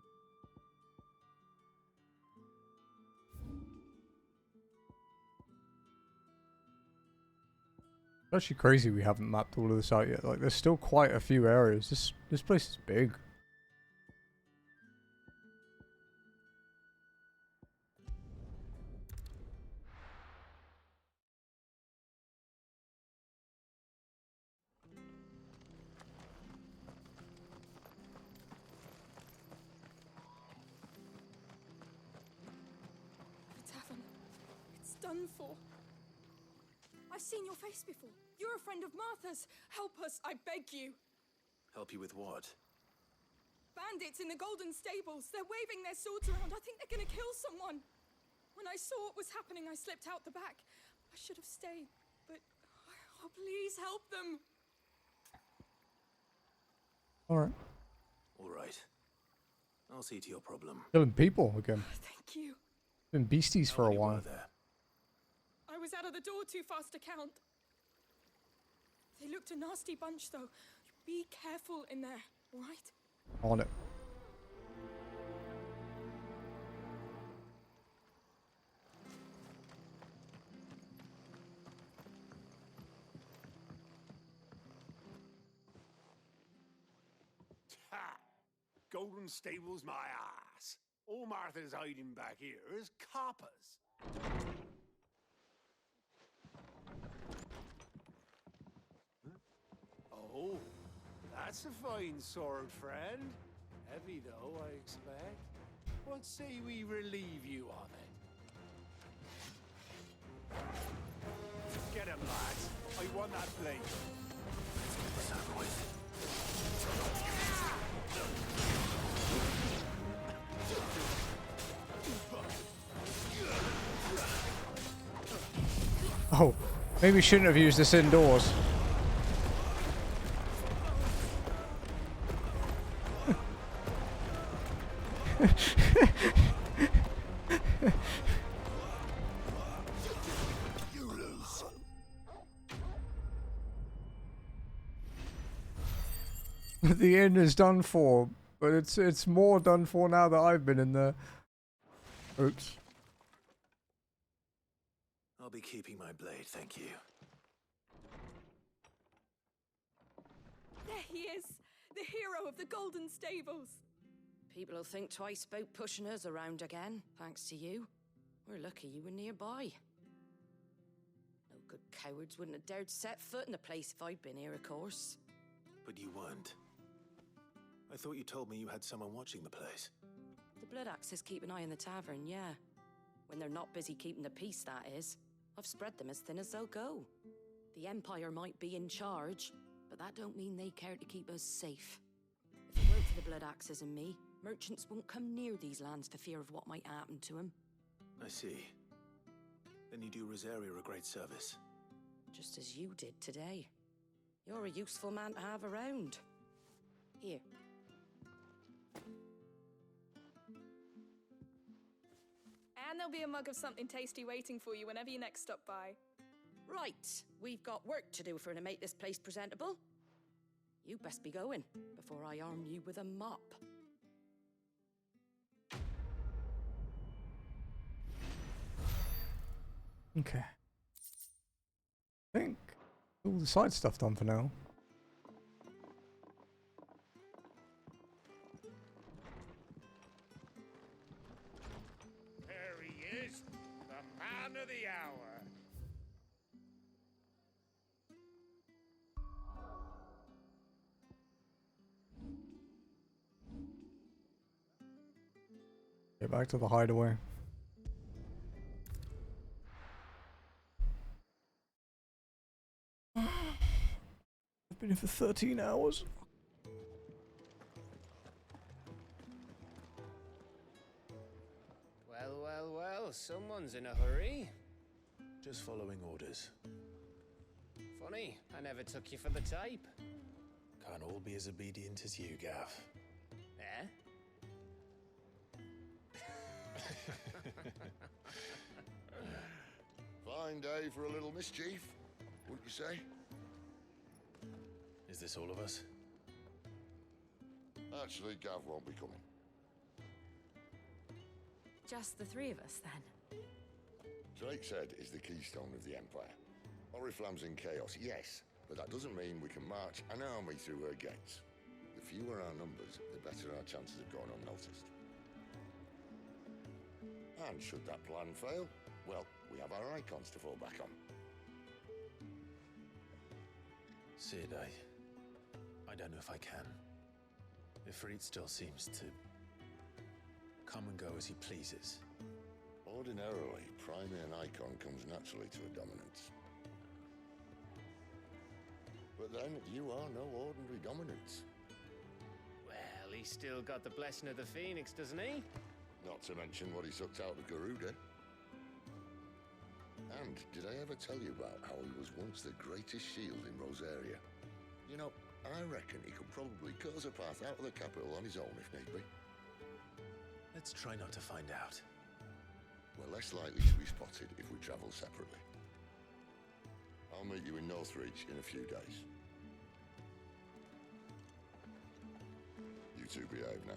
It's actually crazy we haven't mapped all of this out yet. Like, there's still quite a few areas. This place is big. The tavern. It's done for. I've seen your face before. You're a friend of Martha's. Help us, I beg you. Help you with what? Bandits in the Golden Stables. They're waving their swords around. I think they're gonna kill someone. When I saw what was happening, I slipped out the back. I should have stayed, but oh, please help them. Alright. Alright. I'll see to your problem. Killing people again. Thank you. Been beasties for a while. I was out of the door too fast to count. They looked a nasty bunch, though. Be careful in there, all right? On it. Ha! Golden Stables, my ass. All Martha's hiding back here is coppers. Oh, that's a fine sword, friend. Heavy, though, I expect. What say we relieve you of it? Get him, lads. I want that blade. Let's get this over with. Oh, maybe we shouldn't have used this indoors. The inn is done for, but it's more done for now that I've been in there. Oops. I'll be keeping my blade, thank you. There he is, the hero of the Golden Stables. People will think twice about pushing us around again, thanks to you. We're lucky you were nearby. No good cowards wouldn't have dared set foot in the place if I'd been here, of course. But you weren't. I thought you told me you had someone watching the place. The Blood Axes keep an eye on the tavern, yeah. When they're not busy keeping the peace, that is. I've spread them as thin as they'll go. The Empire might be in charge, but that don't mean they care to keep us safe. If it weren't for the Blood Axes and me, merchants won't come near these lands for fear of what might happen to them. I see. Then you do Rosaria a great service. Just as you did today. You're a useful man to have around. Here. And there'll be a mug of something tasty waiting for you whenever you next stop by. Right, we've got work to do for to make this place presentable. You best be going before I arm you with a mop. Okay. I think all the side stuff done for now. There he is, the man of the hour. Get back to the hideaway. I've been here for 13 hours. Well, someone's in a hurry. Just following orders. Funny, I never took you for the type. Can't all be as obedient as you, Gav. Eh? fine day for a little mischief, wouldn't you say? Is this all of us? Actually, Gav won't be coming. Just the three of us, then? Drake's Head is the keystone of the Empire. Oriflamme's in chaos, yes, but that doesn't mean we can march an army through her gates. The fewer our numbers, the better our chances of going unnoticed. And should that plan fail, well, we have our icons to fall back on. Sid, I don't know if I can. Ifrit still seems to come and go as he pleases. Ordinarily, priming an icon comes naturally to a dominance. But then, you are no ordinary dominance. Well, he's still got the blessing of the Phoenix, doesn't he? Not to mention what he sucked out of Garuda. And did I ever tell you about how he was once the greatest shield in Rosaria? You know, I reckon he could probably cut us a path out of the capital on his own if need be. Let's try not to find out. We're less likely to be spotted if we travel separately. I'll meet you in Northreach in a few days. You two behave now.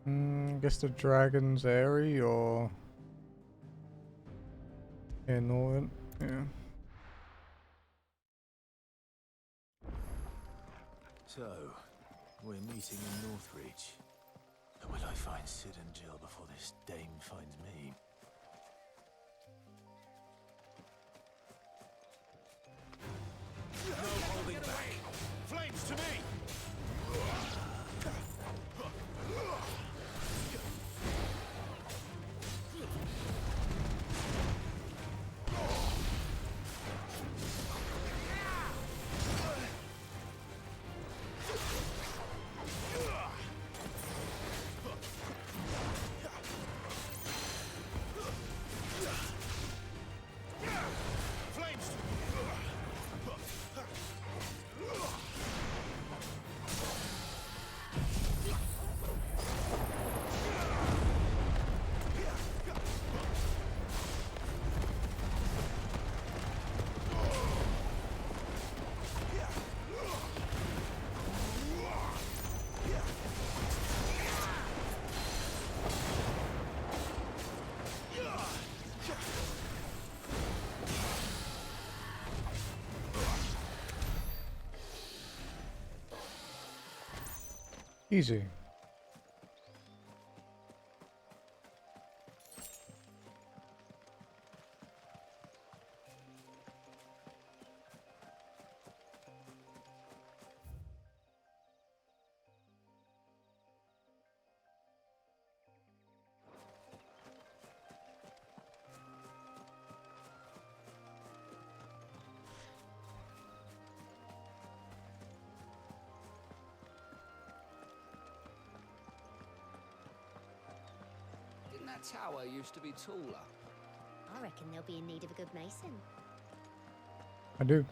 I guess the dragon's airy or northern, yeah. So, we're meeting in Northreach. Will I find Sid and Jill before this dame finds me? No holding back. Flames to me! Easy. That tower used to be taller. I reckon they'll be in need of a good mason. I do.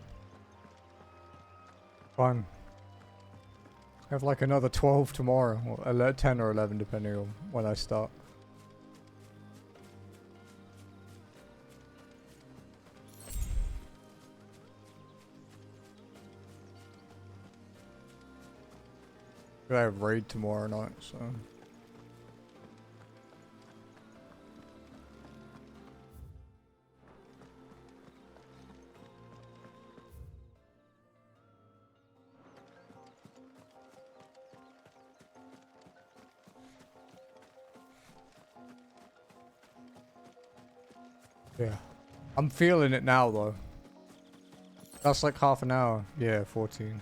Fine. I have like another 12 tomorrow, or 10 or 11 depending on when I start. I have raid tomorrow night, so. Yeah. I'm feeling it now though. That's like half an hour. Yeah, 14.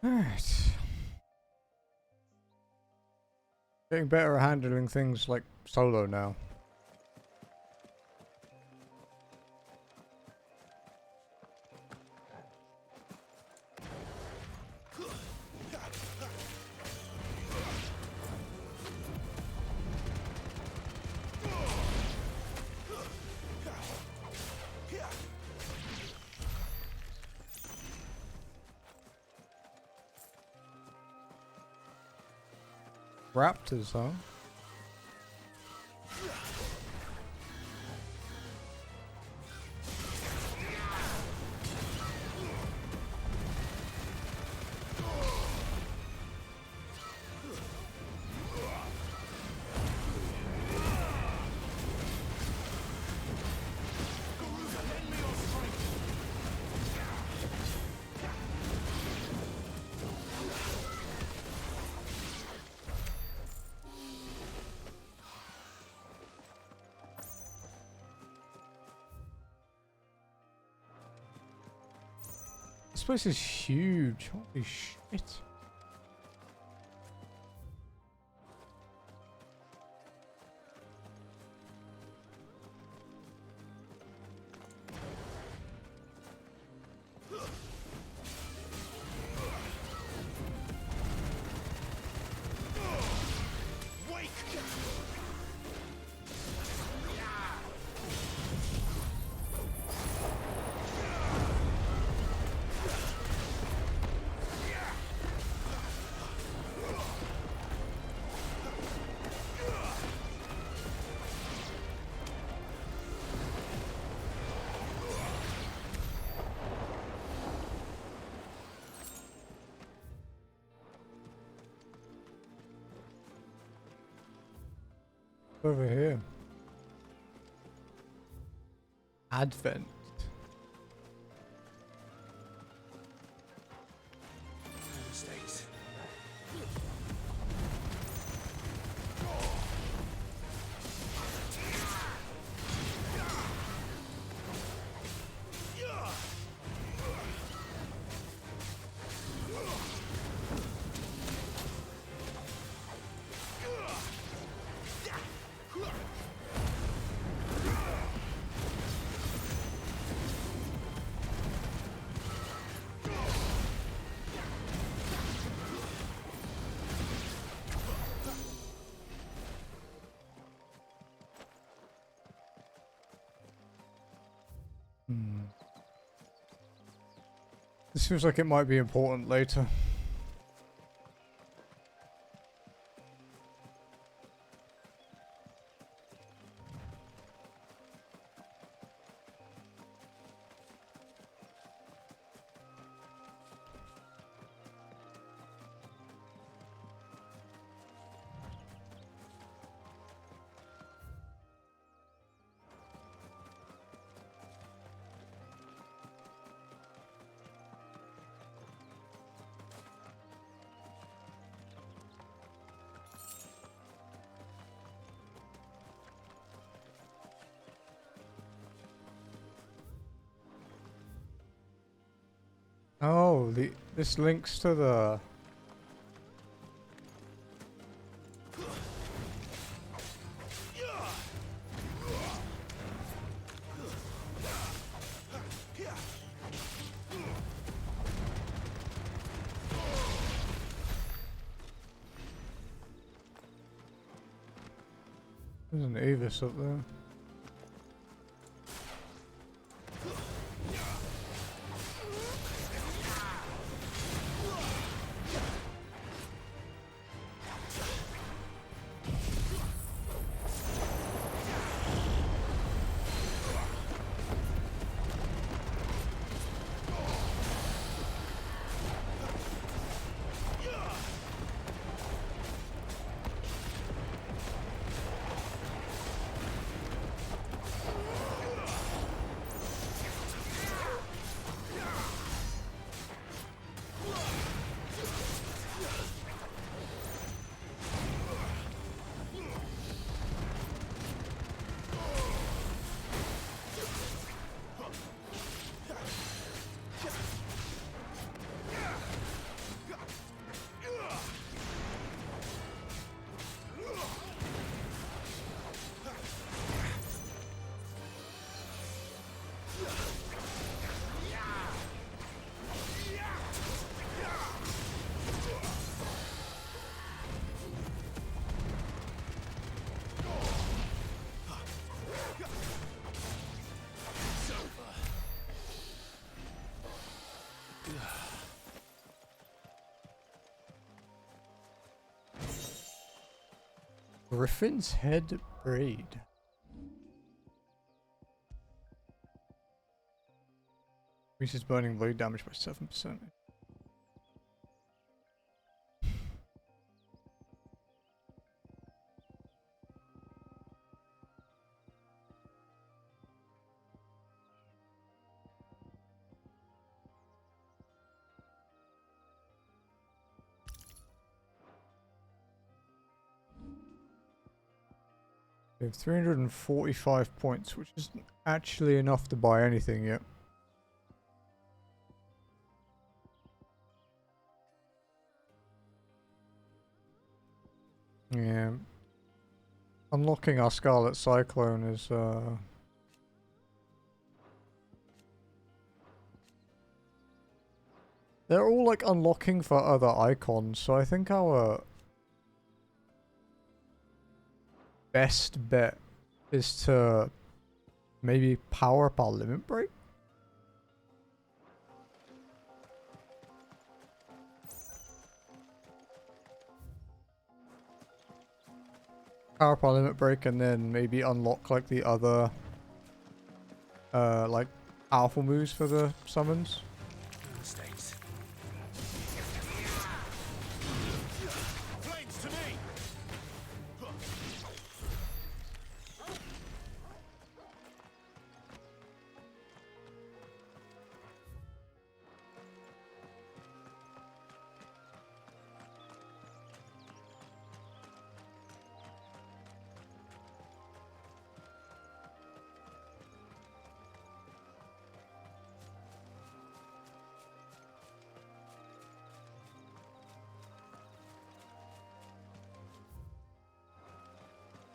Alright. Getting better at handling things like solo now. Raptors, huh? This place is huge. Holy shit. Over here. Advent. Mistakes. This feels like it might be important later. Oh, this links to the... There's an Avis up there. Griffin's Head Braid. Increases burning blade damage by 7%. We have 345 points, which isn't actually enough to buy anything yet. Yeah. Unlocking our Scarlet Cyclone is, they're all, like, unlocking for other icons, so I think our best bet is to maybe power up our limit break. Power up our limit break and then maybe unlock like the other like powerful moves for the summons. Mistakes.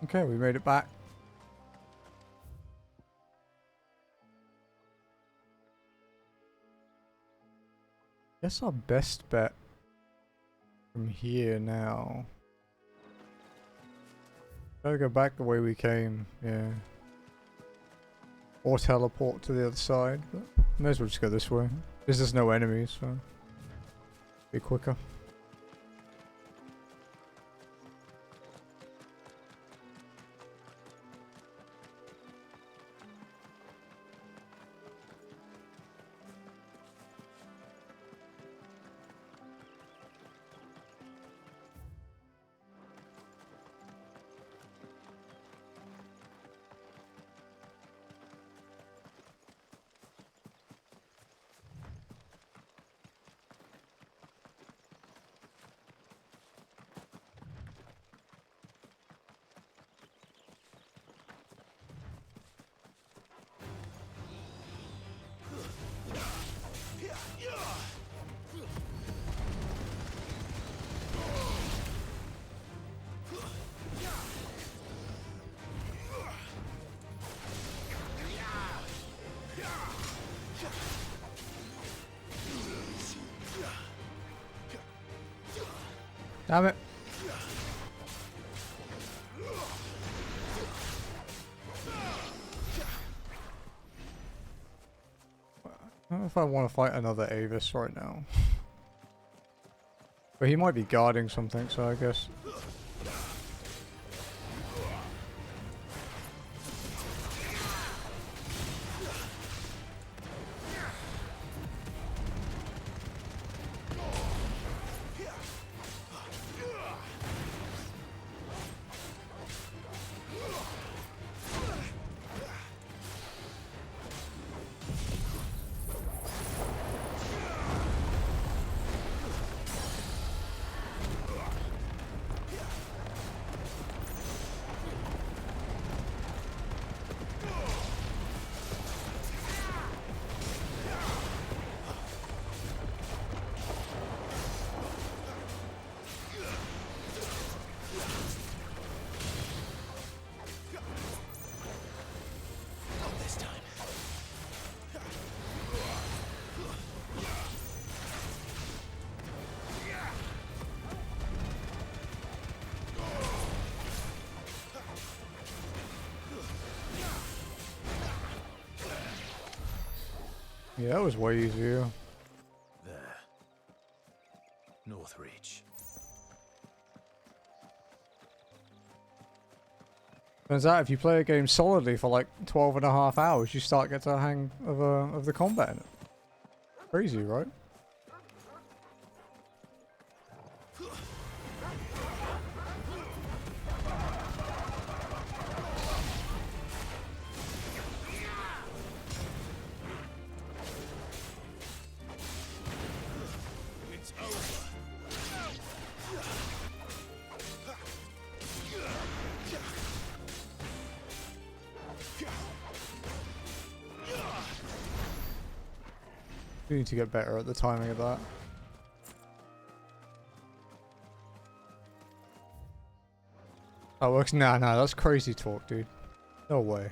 Okay, we made it back. Guess our best bet from here now. Gotta go back the way we came, yeah. Or teleport to the other side, but may as well just go this way. There's no enemies, so be quicker. Damn it. I don't know if I want to fight another Avis right now. But he might be guarding something, so I guess. Yeah, that was way easier. There. Northreach. Turns out if you play a game solidly for like 12.5 hours, you start get the hang of the combat in it. Crazy, right? It's over. You need to get better at the timing of that. That works. Nah, that's crazy talk, dude. No way.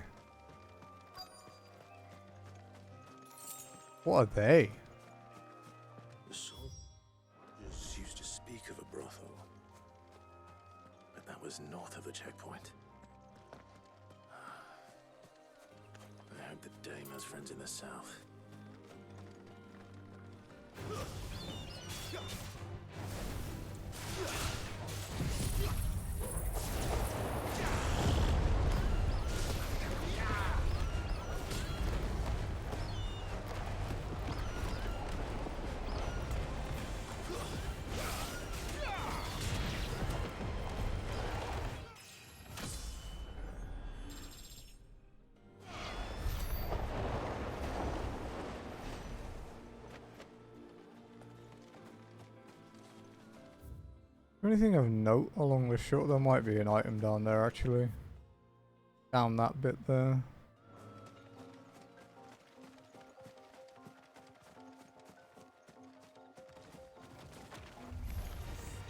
What are they? The soldiers used to speak of a brothel, but that was north of the checkpoint. I hope the dame has friends in the south. Anything of note along the shore? There might be an item down there actually. Down that bit there.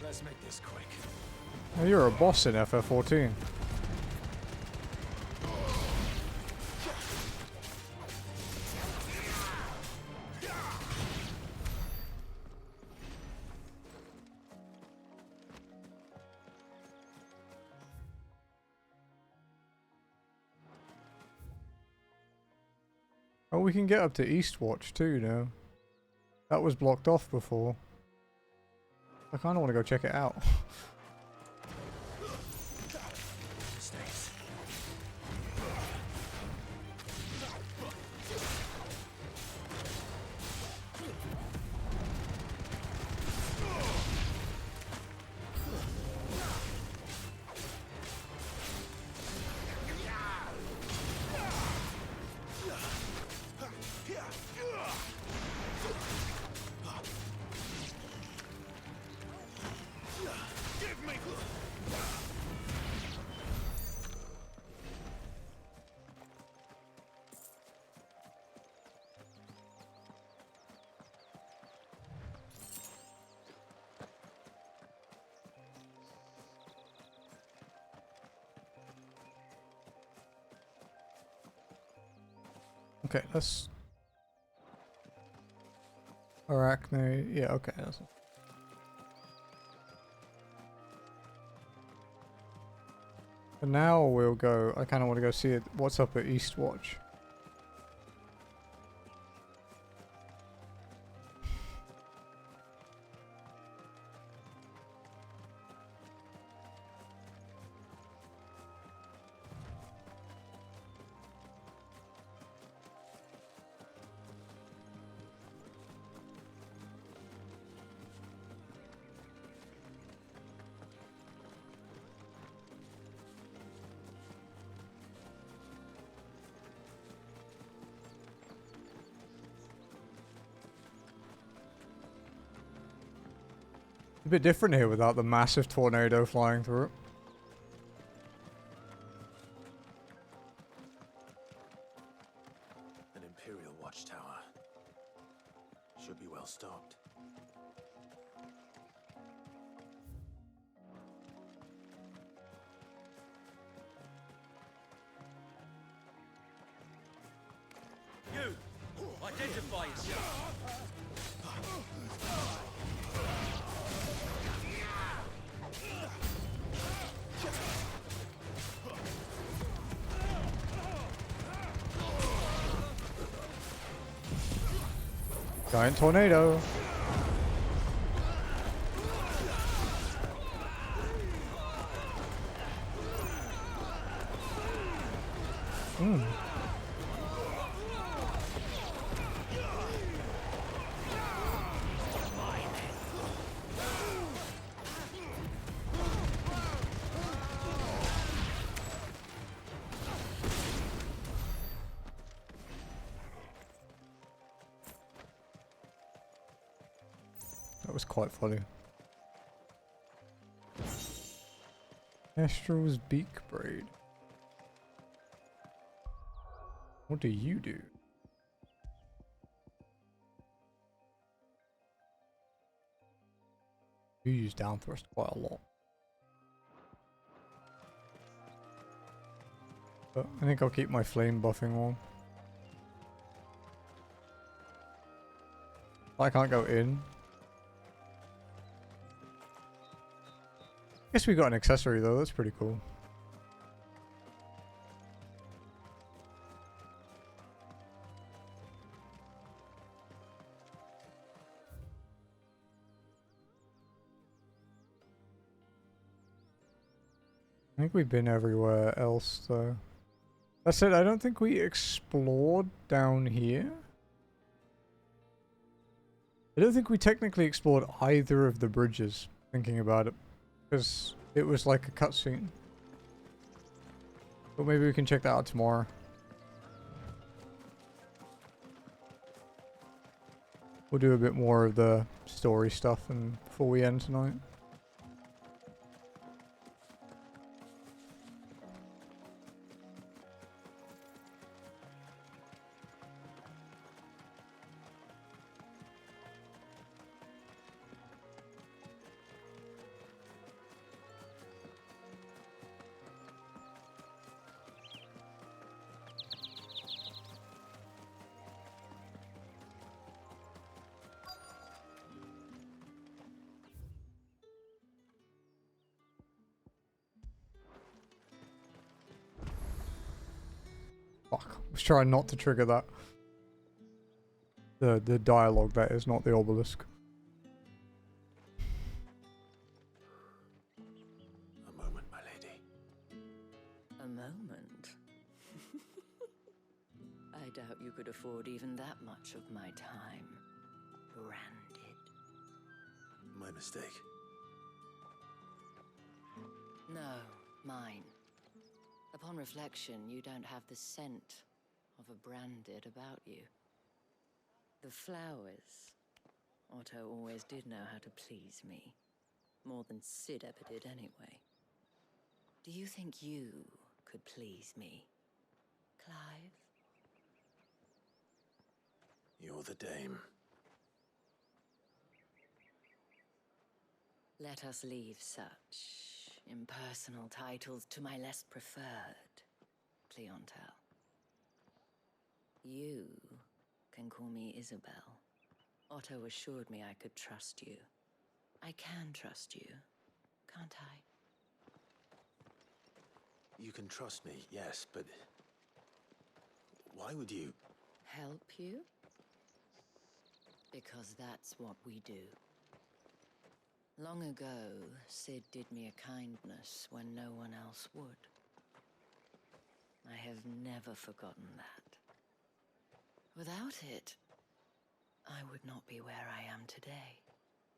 Let's make this quick. Oh, you're a boss in FF14. Oh, we can get up to Eastwatch too now. That was blocked off before. I kind of want to go check it out. Okay, let's... Arachne... Yeah, okay. That's... And now we'll go. I kind of want to go see it. What's up at Eastwatch. A bit different here without the massive tornado flying through it. An Imperial watchtower. Should be well stocked. You! Identify yourself! Giant tornado. Hmm. That was quite funny. Astral's beak braid. What do you do? You use down thrust quite a lot. But I think I'll keep my flame buffing on. I can't go in. Guess we got an accessory though, that's pretty cool. I think we've been everywhere else though. That's it, I don't think we explored down here. I don't think we technically explored either of the bridges, thinking about it. Because it was like a cutscene. But maybe we can check that out tomorrow. We'll do a bit more of the story stuff and before we end tonight. Fuck. I was trying not to trigger that. The dialogue that is, not the obelisk. A moment, my lady. A moment? I doubt you could afford even that much of my time. Branded. My mistake. No, mine. Upon reflection, you don't have the scent of a branded about you. The flowers. Otto always did know how to please me. More than Sid ever did anyway. Do you think you could please me, Clive? You're the dame. Let us leave such impersonal titles to my less preferred clientele. You can call me Isabel. Otto assured me I could trust you. I can trust you, can't I? You can trust me, yes, but why would you? Help you? Because that's what we do. Long ago, Sid did me a kindness when no one else would. I have never forgotten that. Without it, I would not be where I am today.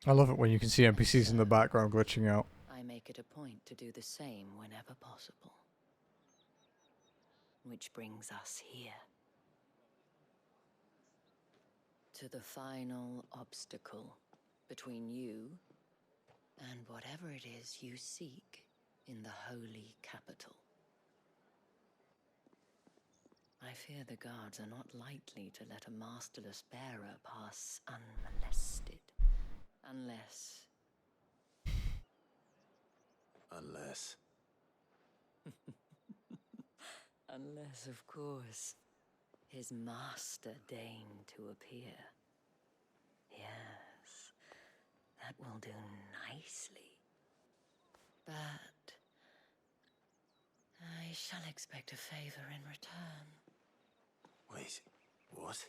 I love it when you can see NPCs in the background glitching out. I make it a point to do the same whenever possible. Which brings us here. To the final obstacle between you and whatever it is you seek in the holy capital. I fear the guards are not likely to let a masterless bearer pass unmolested. Unless... Unless, of course, his master deigned to appear. Yes, that will do nicely. But I shall expect a favor in return. Wait, what?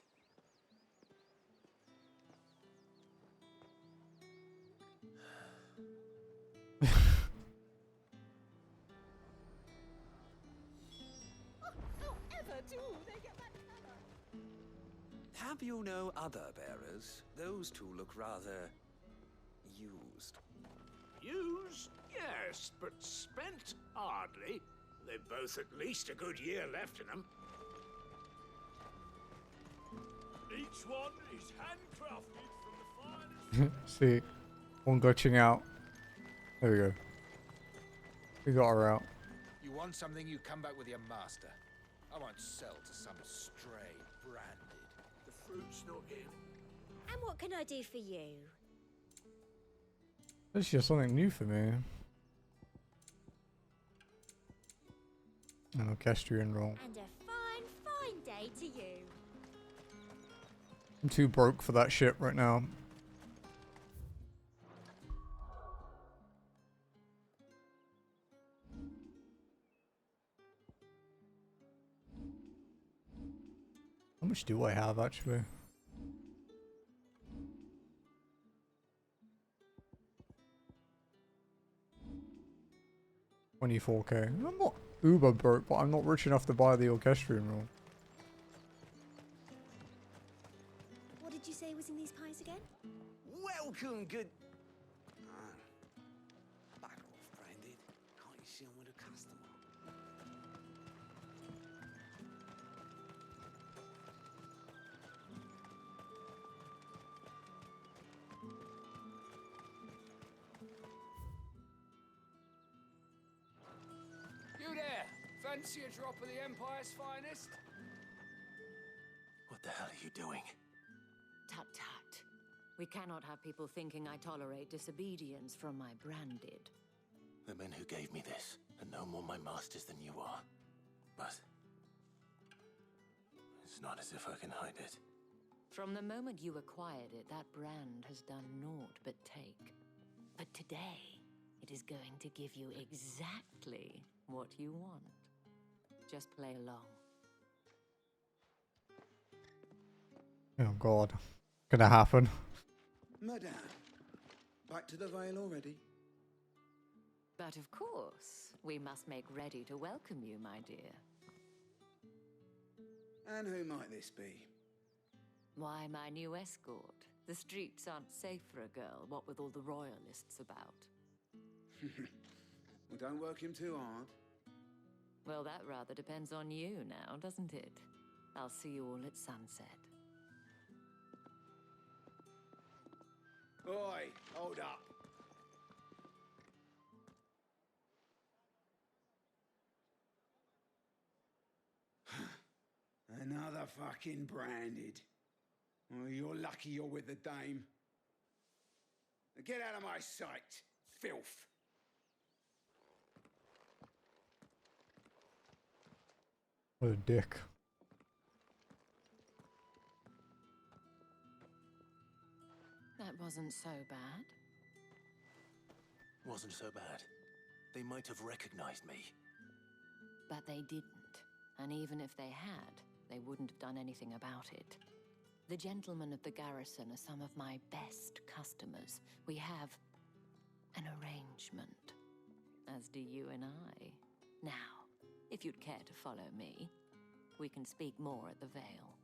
Have you no other bearers? Those two look rather used. Used? Yes, but spent hardly. They've both at least a good year left in them. Each one is handcrafted from the finest. See, one glitching out. There we go. We got her out. You want something, you come back with your master. I won't sell to some stray branded. The fruit's not in. And what can I do for you? This is just something new for me. An orchestrion roll. And a fine, fine day to you. I'm too broke for that shit right now. How much do I have actually? $24K. I'm not uber broke, but I'm not rich enough to buy the orchestrion roll. What did you say was in these pies again? Welcome, good... Back off, Branded. Can't you see I'm with a customer? You there! Fancy a drop of the Empire's finest? What the hell are you doing? Tut tut. We cannot have people thinking I tolerate disobedience from my branded. The men who gave me this are no more my masters than you are. But it's not as if I can hide it. From the moment you acquired it, that brand has done naught but take. But today, it is going to give you exactly what you want. Just play along. Oh god. Gonna happen. Madame, back to the Vale already? But of course, we must make ready to welcome you, my dear. And who might this be? Why, my new escort. The streets aren't safe for a girl, what with all the royalists about. Well, don't work him too hard. Well, that rather depends on you now, doesn't it? I'll see you all at sunset. Oi, hold up. Another fucking branded. Oh, you're lucky you're with the dame. Now get out of my sight, filth. What a dick. That wasn't so bad. Wasn't so bad. They might have recognized me. But they didn't. And even if they had, they wouldn't have done anything about it. The gentlemen of the garrison are some of my best customers. We have an arrangement, as do you and I. Now, if you'd care to follow me, we can speak more at the Vale.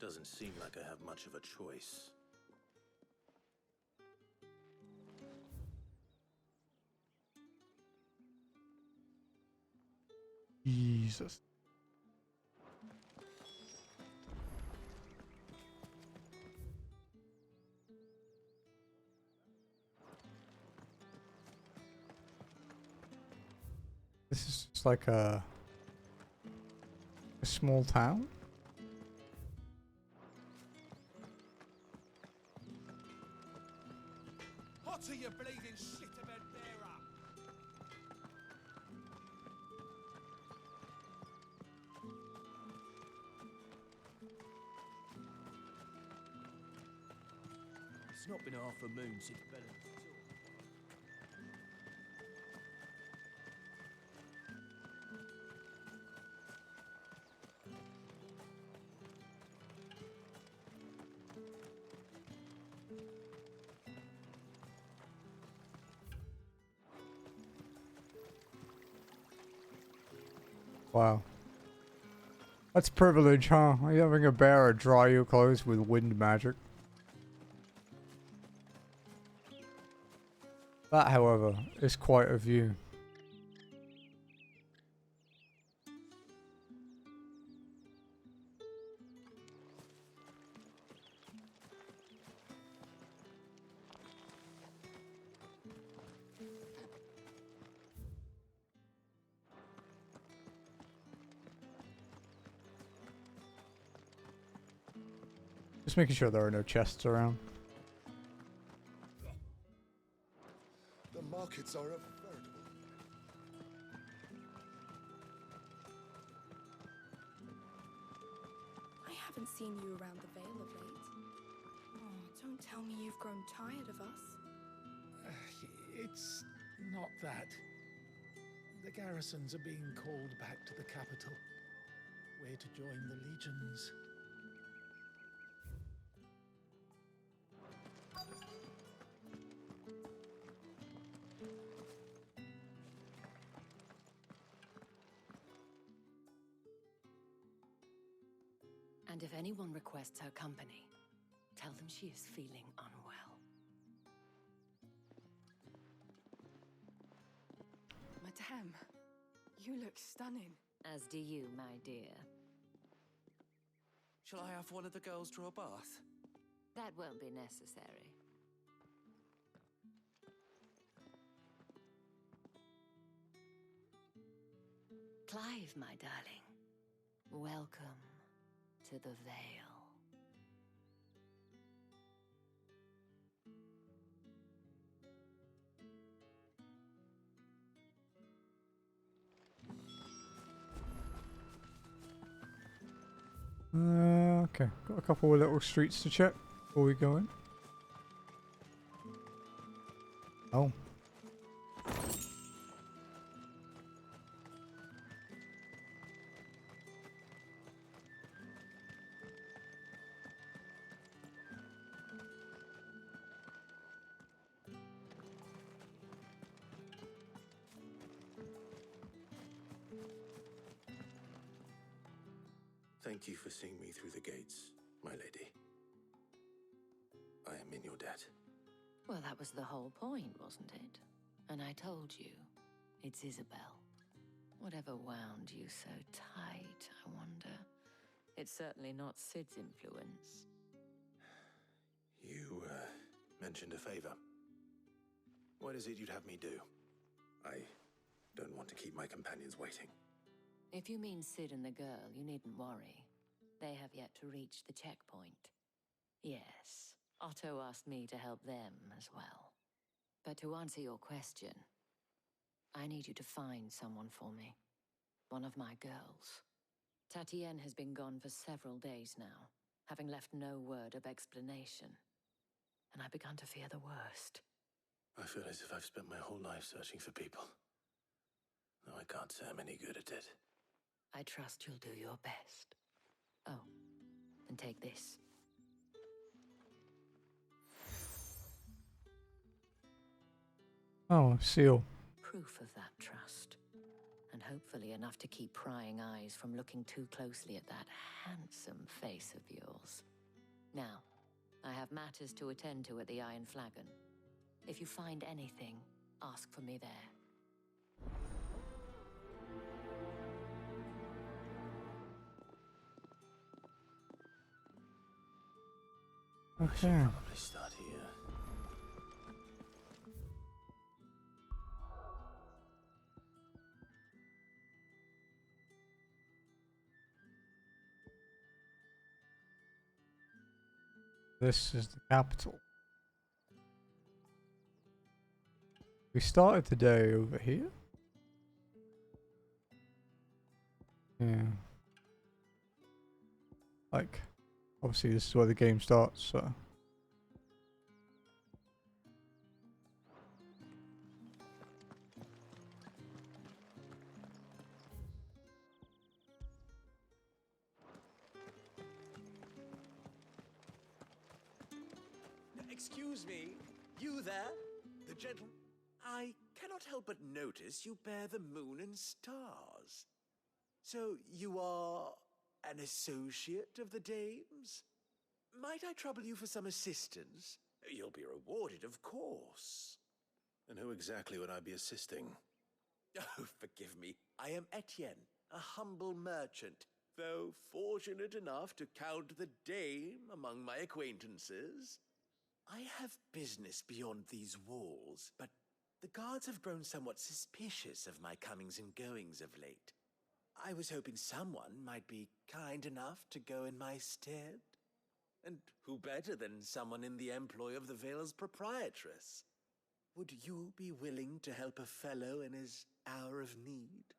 Doesn't seem like I have much of a choice. Jesus. This is just like a small town. What are you bleeding shit about bearer? It's not been half a moon since Belen. Wow. That's privilege, huh? You having a bear dry your clothes with wind magic. That, however, is quite a view. Just making sure there are no chests around. The markets are a veritable... I haven't seen you around the Vale of late. Oh, don't tell me you've grown tired of us. It's not that. The garrisons are being called back to the capital. We're to join the legions. And if anyone requests her company, tell them she is feeling unwell. Madame, you look stunning. As do you, my dear. Shall I have one of the girls draw a bath? That won't be necessary. Clive, my darling. Welcome to the Vale. Okay, got a couple of little streets to check before we go in. Oh. Thank you for seeing me through the gates, my lady. I am in your debt. Well, that was the whole point, wasn't it? And I told you, it's Isabel. Whatever wound you so tight, I wonder. It's certainly not Sid's influence. You, mentioned a favor. What is it you'd have me do? I don't want to keep my companions waiting. If you mean Sid and the girl, you needn't worry. They have yet to reach the checkpoint. Yes, Otto asked me to help them as well. But to answer your question, I need you to find someone for me. One of my girls. Tatienne has been gone for several days now, having left no word of explanation. And I've begun to fear the worst. I feel as if I've spent my whole life searching for people. Though I can't say I'm any good at it. I trust you'll do your best. Oh, and take this. Oh, seal. Proof of that trust. And hopefully enough to keep prying eyes from looking too closely at that handsome face of yours. Now, I have matters to attend to at the Iron Flagon. If you find anything, ask for me there. I should Okay. probably start here. This is the capital. We started the day over here. Yeah. Like, obviously this is where the game starts, so. Excuse me, you there? The gentle... I cannot help but notice you bear the moon and stars. So you are an associate of the dames? Might I trouble you for some assistance? You'll be rewarded, of course. And who exactly would I be assisting? Oh, forgive me. I am Etienne, a humble merchant, though fortunate enough to count the dame among my acquaintances. I have business beyond these walls, but the guards have grown somewhat suspicious of my comings and goings of late. I was hoping someone might be kind enough to go in my stead. And who better than someone in the employ of the Vale's proprietress? Would you be willing to help a fellow in his hour of need?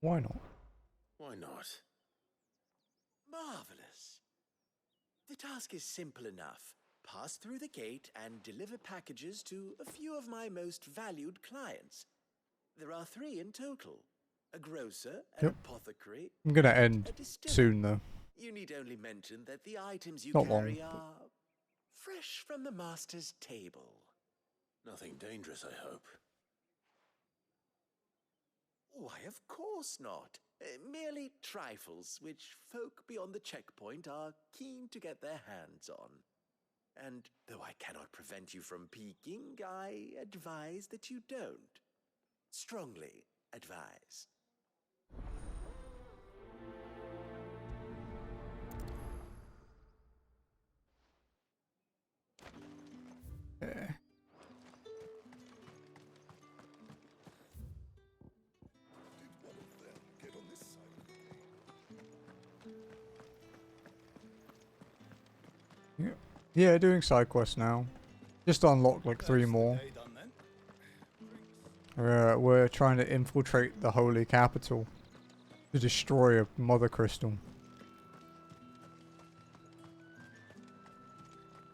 Why not? Why not? Marvelous. The task is simple enough. Pass through the gate and deliver packages to a few of my most valued clients. There are 3 in total. A grocer, an apothecary, I'm gonna and end a distiller. soon though. You need only mention that the items you Not long, carry but- are fresh from the master's table. Nothing dangerous, I hope. Why, of course not. Merely trifles, which folk beyond the checkpoint are keen to get their hands on. And though I cannot prevent you from peeking, I advise that you don't. Strongly advise. Yeah. Yeah, doing side quests now. Just unlocked like 3 more. We're trying to infiltrate the holy capital to destroy a mother crystal.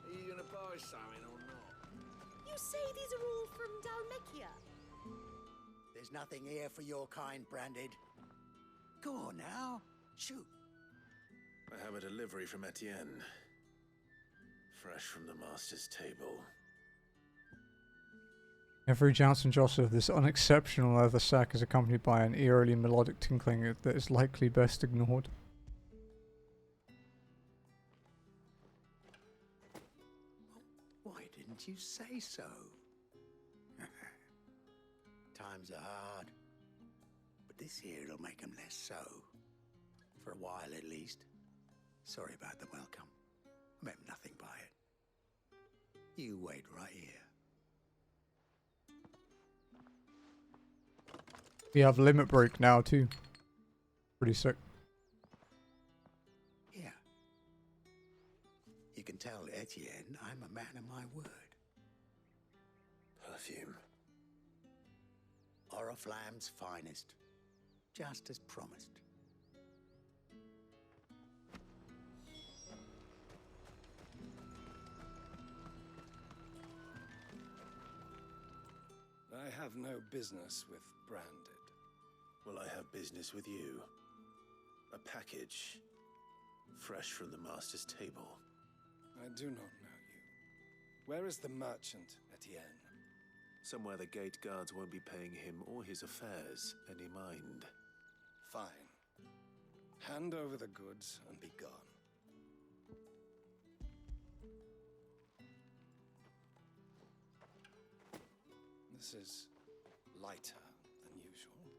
Are you gonna buy something or not? You say these are all from Dalmekia? There's nothing here for your kind, Branded. Go on now. Shoot. I have a delivery from Etienne. Fresh from the master's table. Every jounce and jostle of this unexceptional leather sack is accompanied by an eerily melodic tinkling that is likely best ignored. Why didn't you say so? Times are hard. But this here'll make 'em less so. For a while at least. Sorry about the welcome. I meant nothing by it. You wait right here. We have limit break now too. Pretty sick. Here. You can tell Etienne I'm a man of my word. Perfume. Or a of Lamb's finest, just as promised. I have no business with Branded. Well, I have business with you. A package, fresh from the master's table. I do not know you. Where is the merchant, Etienne? Somewhere the gate guards won't be paying him or his affairs any mind. Fine. Hand over the goods and be gone. This is lighter than usual.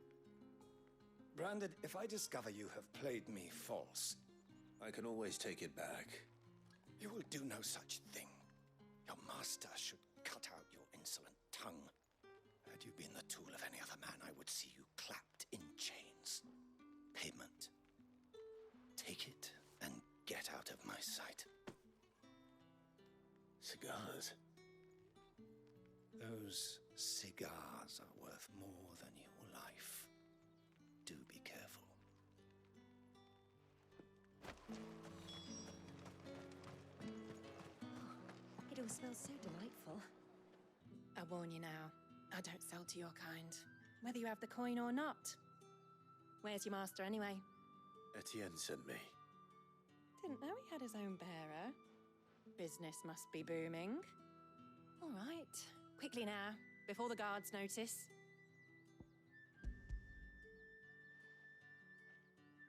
Branded, if I discover you have played me false... I can always take it back. You will do no such thing. Your master should cut out your insolent tongue. Had you been the tool of any other man, I would see you clapped in chains. Payment. Take it and get out of my sight. Cigars? Those cigars are worth more than your life. Do be careful. It all smells so delightful. I warn you now, I don't sell to your kind, whether you have the coin or not. Where's your master anyway? Etienne sent me. Didn't know he had his own bearer. Business must be booming. All right, quickly now, before the guards notice.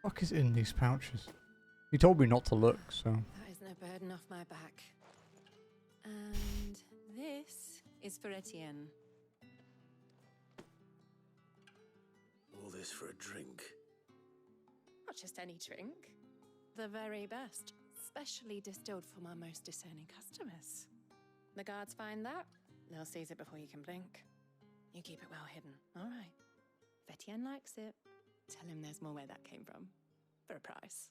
What is in these pouches? He told me not to look, so... That isn't a burden off my back. And this is for Etienne. All this for a drink? Not just any drink. The very best. Specially distilled for my most discerning customers. The guards find that, they'll seize it before you can blink. You keep it well hidden, all right? If Etienne likes it, tell him there's more where that came from. For a price,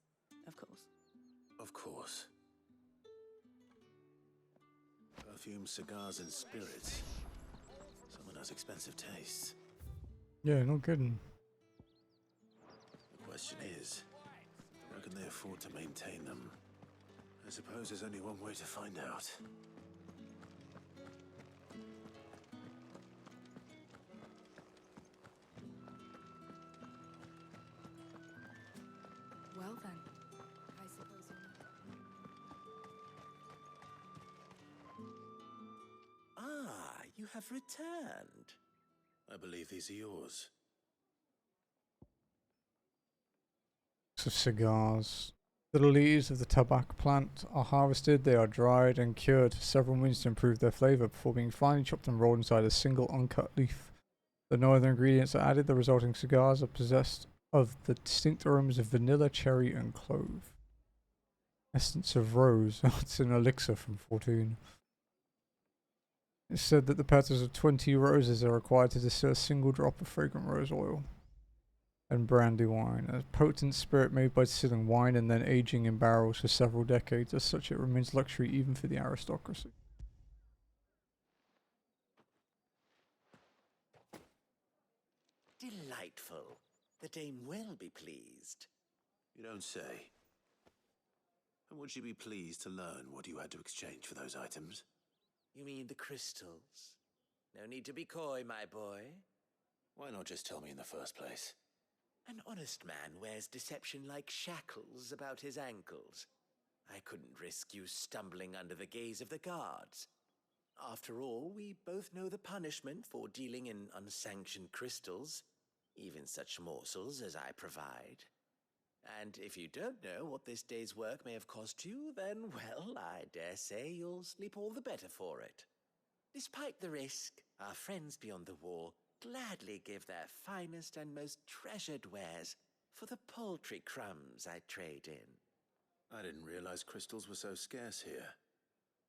of course. Of course. Perfume, cigars, and spirits. Someone has expensive tastes. Yeah, no kidding. The question is, how can they afford to maintain them? I suppose there's only one way to find out. Well then, I suppose Ah, you have returned. I believe these are yours. Of cigars. The leaves of the tobacco plant are harvested, they are dried and cured for several minutes to improve their flavour before being finely chopped and rolled inside a single uncut leaf. The no other ingredients are added, the resulting cigars are possessed of the distinct aromas of vanilla, cherry and clove. Essence of rose. It's an elixir from 14. It's said that the petals of 20 roses are required to distill a single drop of fragrant rose oil. And brandy wine, a potent spirit made by distilling wine and then aging in barrels for several decades. As such, it remains luxury even for the aristocracy. Delightful. The dame will be pleased. You don't say. And would she be pleased to learn what you had to exchange for those items? You mean the crystals? No need to be coy, my boy. Why not just tell me in the first place? An honest man wears deception like shackles about his ankles. I couldn't risk you stumbling under the gaze of the guards. After all, we both know the punishment for dealing in unsanctioned crystals, even such morsels as I provide. And if you don't know what this day's work may have cost you, then, well, I dare say you'll sleep all the better for it. Despite the risk, our friends beyond the wall gladly give their finest and most treasured wares for the paltry crumbs I trade in. I didn't realize crystals were so scarce here.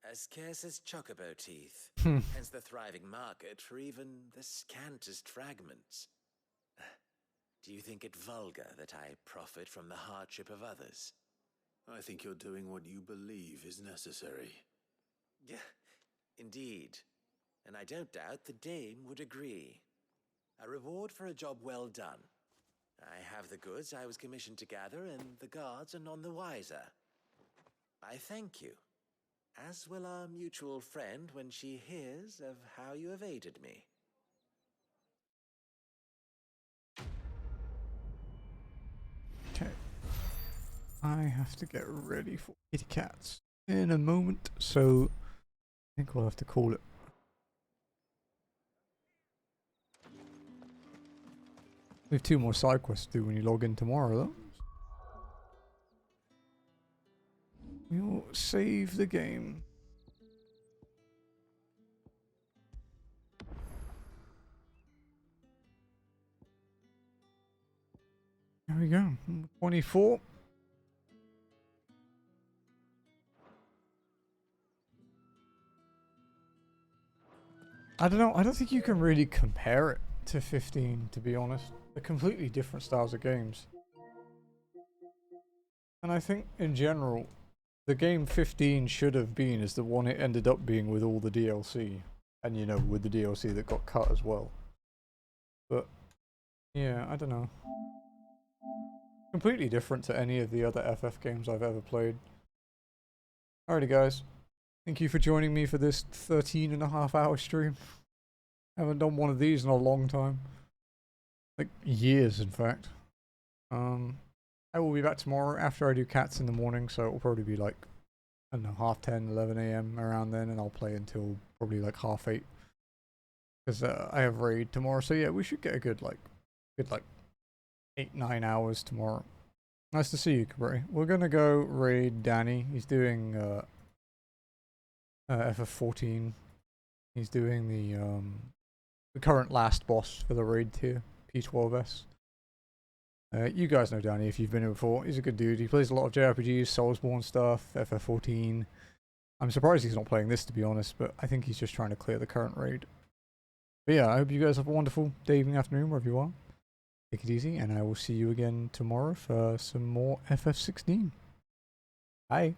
As scarce as chocobo teeth, hence the thriving market for even the scantest fragments. Do you think it vulgar that I profit from the hardship of others? I think you're doing what you believe is necessary. Yeah, indeed. And I don't doubt the dame would agree. A reward for a job well done. I have the goods I was commissioned to gather, and the guards are none the wiser. I thank you, as will our mutual friend when she hears of how you have aided me. Okay. I have to get ready for kitty cats in a moment, so I think we'll have to call it. We have 2 more side quests to do when you log in tomorrow, though. We'll save the game. There we go. 24. I don't know. I don't think you can really compare it to 15, to be honest. They're completely different styles of games. And I think, in general, the game 15 should have been is the one it ended up being with all the DLC. And, you know, with the DLC that got cut as well. But, yeah, I don't know. Completely different to any of the other FF games I've ever played. Alrighty, guys. Thank you for joining me for this 13.5-hour stream. I haven't done one of these in a long time. Like, years, in fact. I will be back tomorrow after I do cats in the morning, so it'll probably be like, I don't know, 10:30, 11 AM around then, and I'll play until probably like 8:30. Because I have raid tomorrow, so yeah, we should get a good 8-9 hours tomorrow. Nice to see you, Cabri. We're gonna go raid Danny. He's doing FF14. He's doing the current last boss for the raid tier, P12S. You guys know Danny if you've been here before. He's a good dude. He plays a lot of JRPGs, Soulsborne stuff, FF14. I'm surprised he's not playing this, to be honest, but I think he's just trying to clear the current raid. But yeah, I hope you guys have a wonderful day, evening, afternoon, wherever you are. Take it easy, and I will see you again tomorrow for some more FF16. Bye.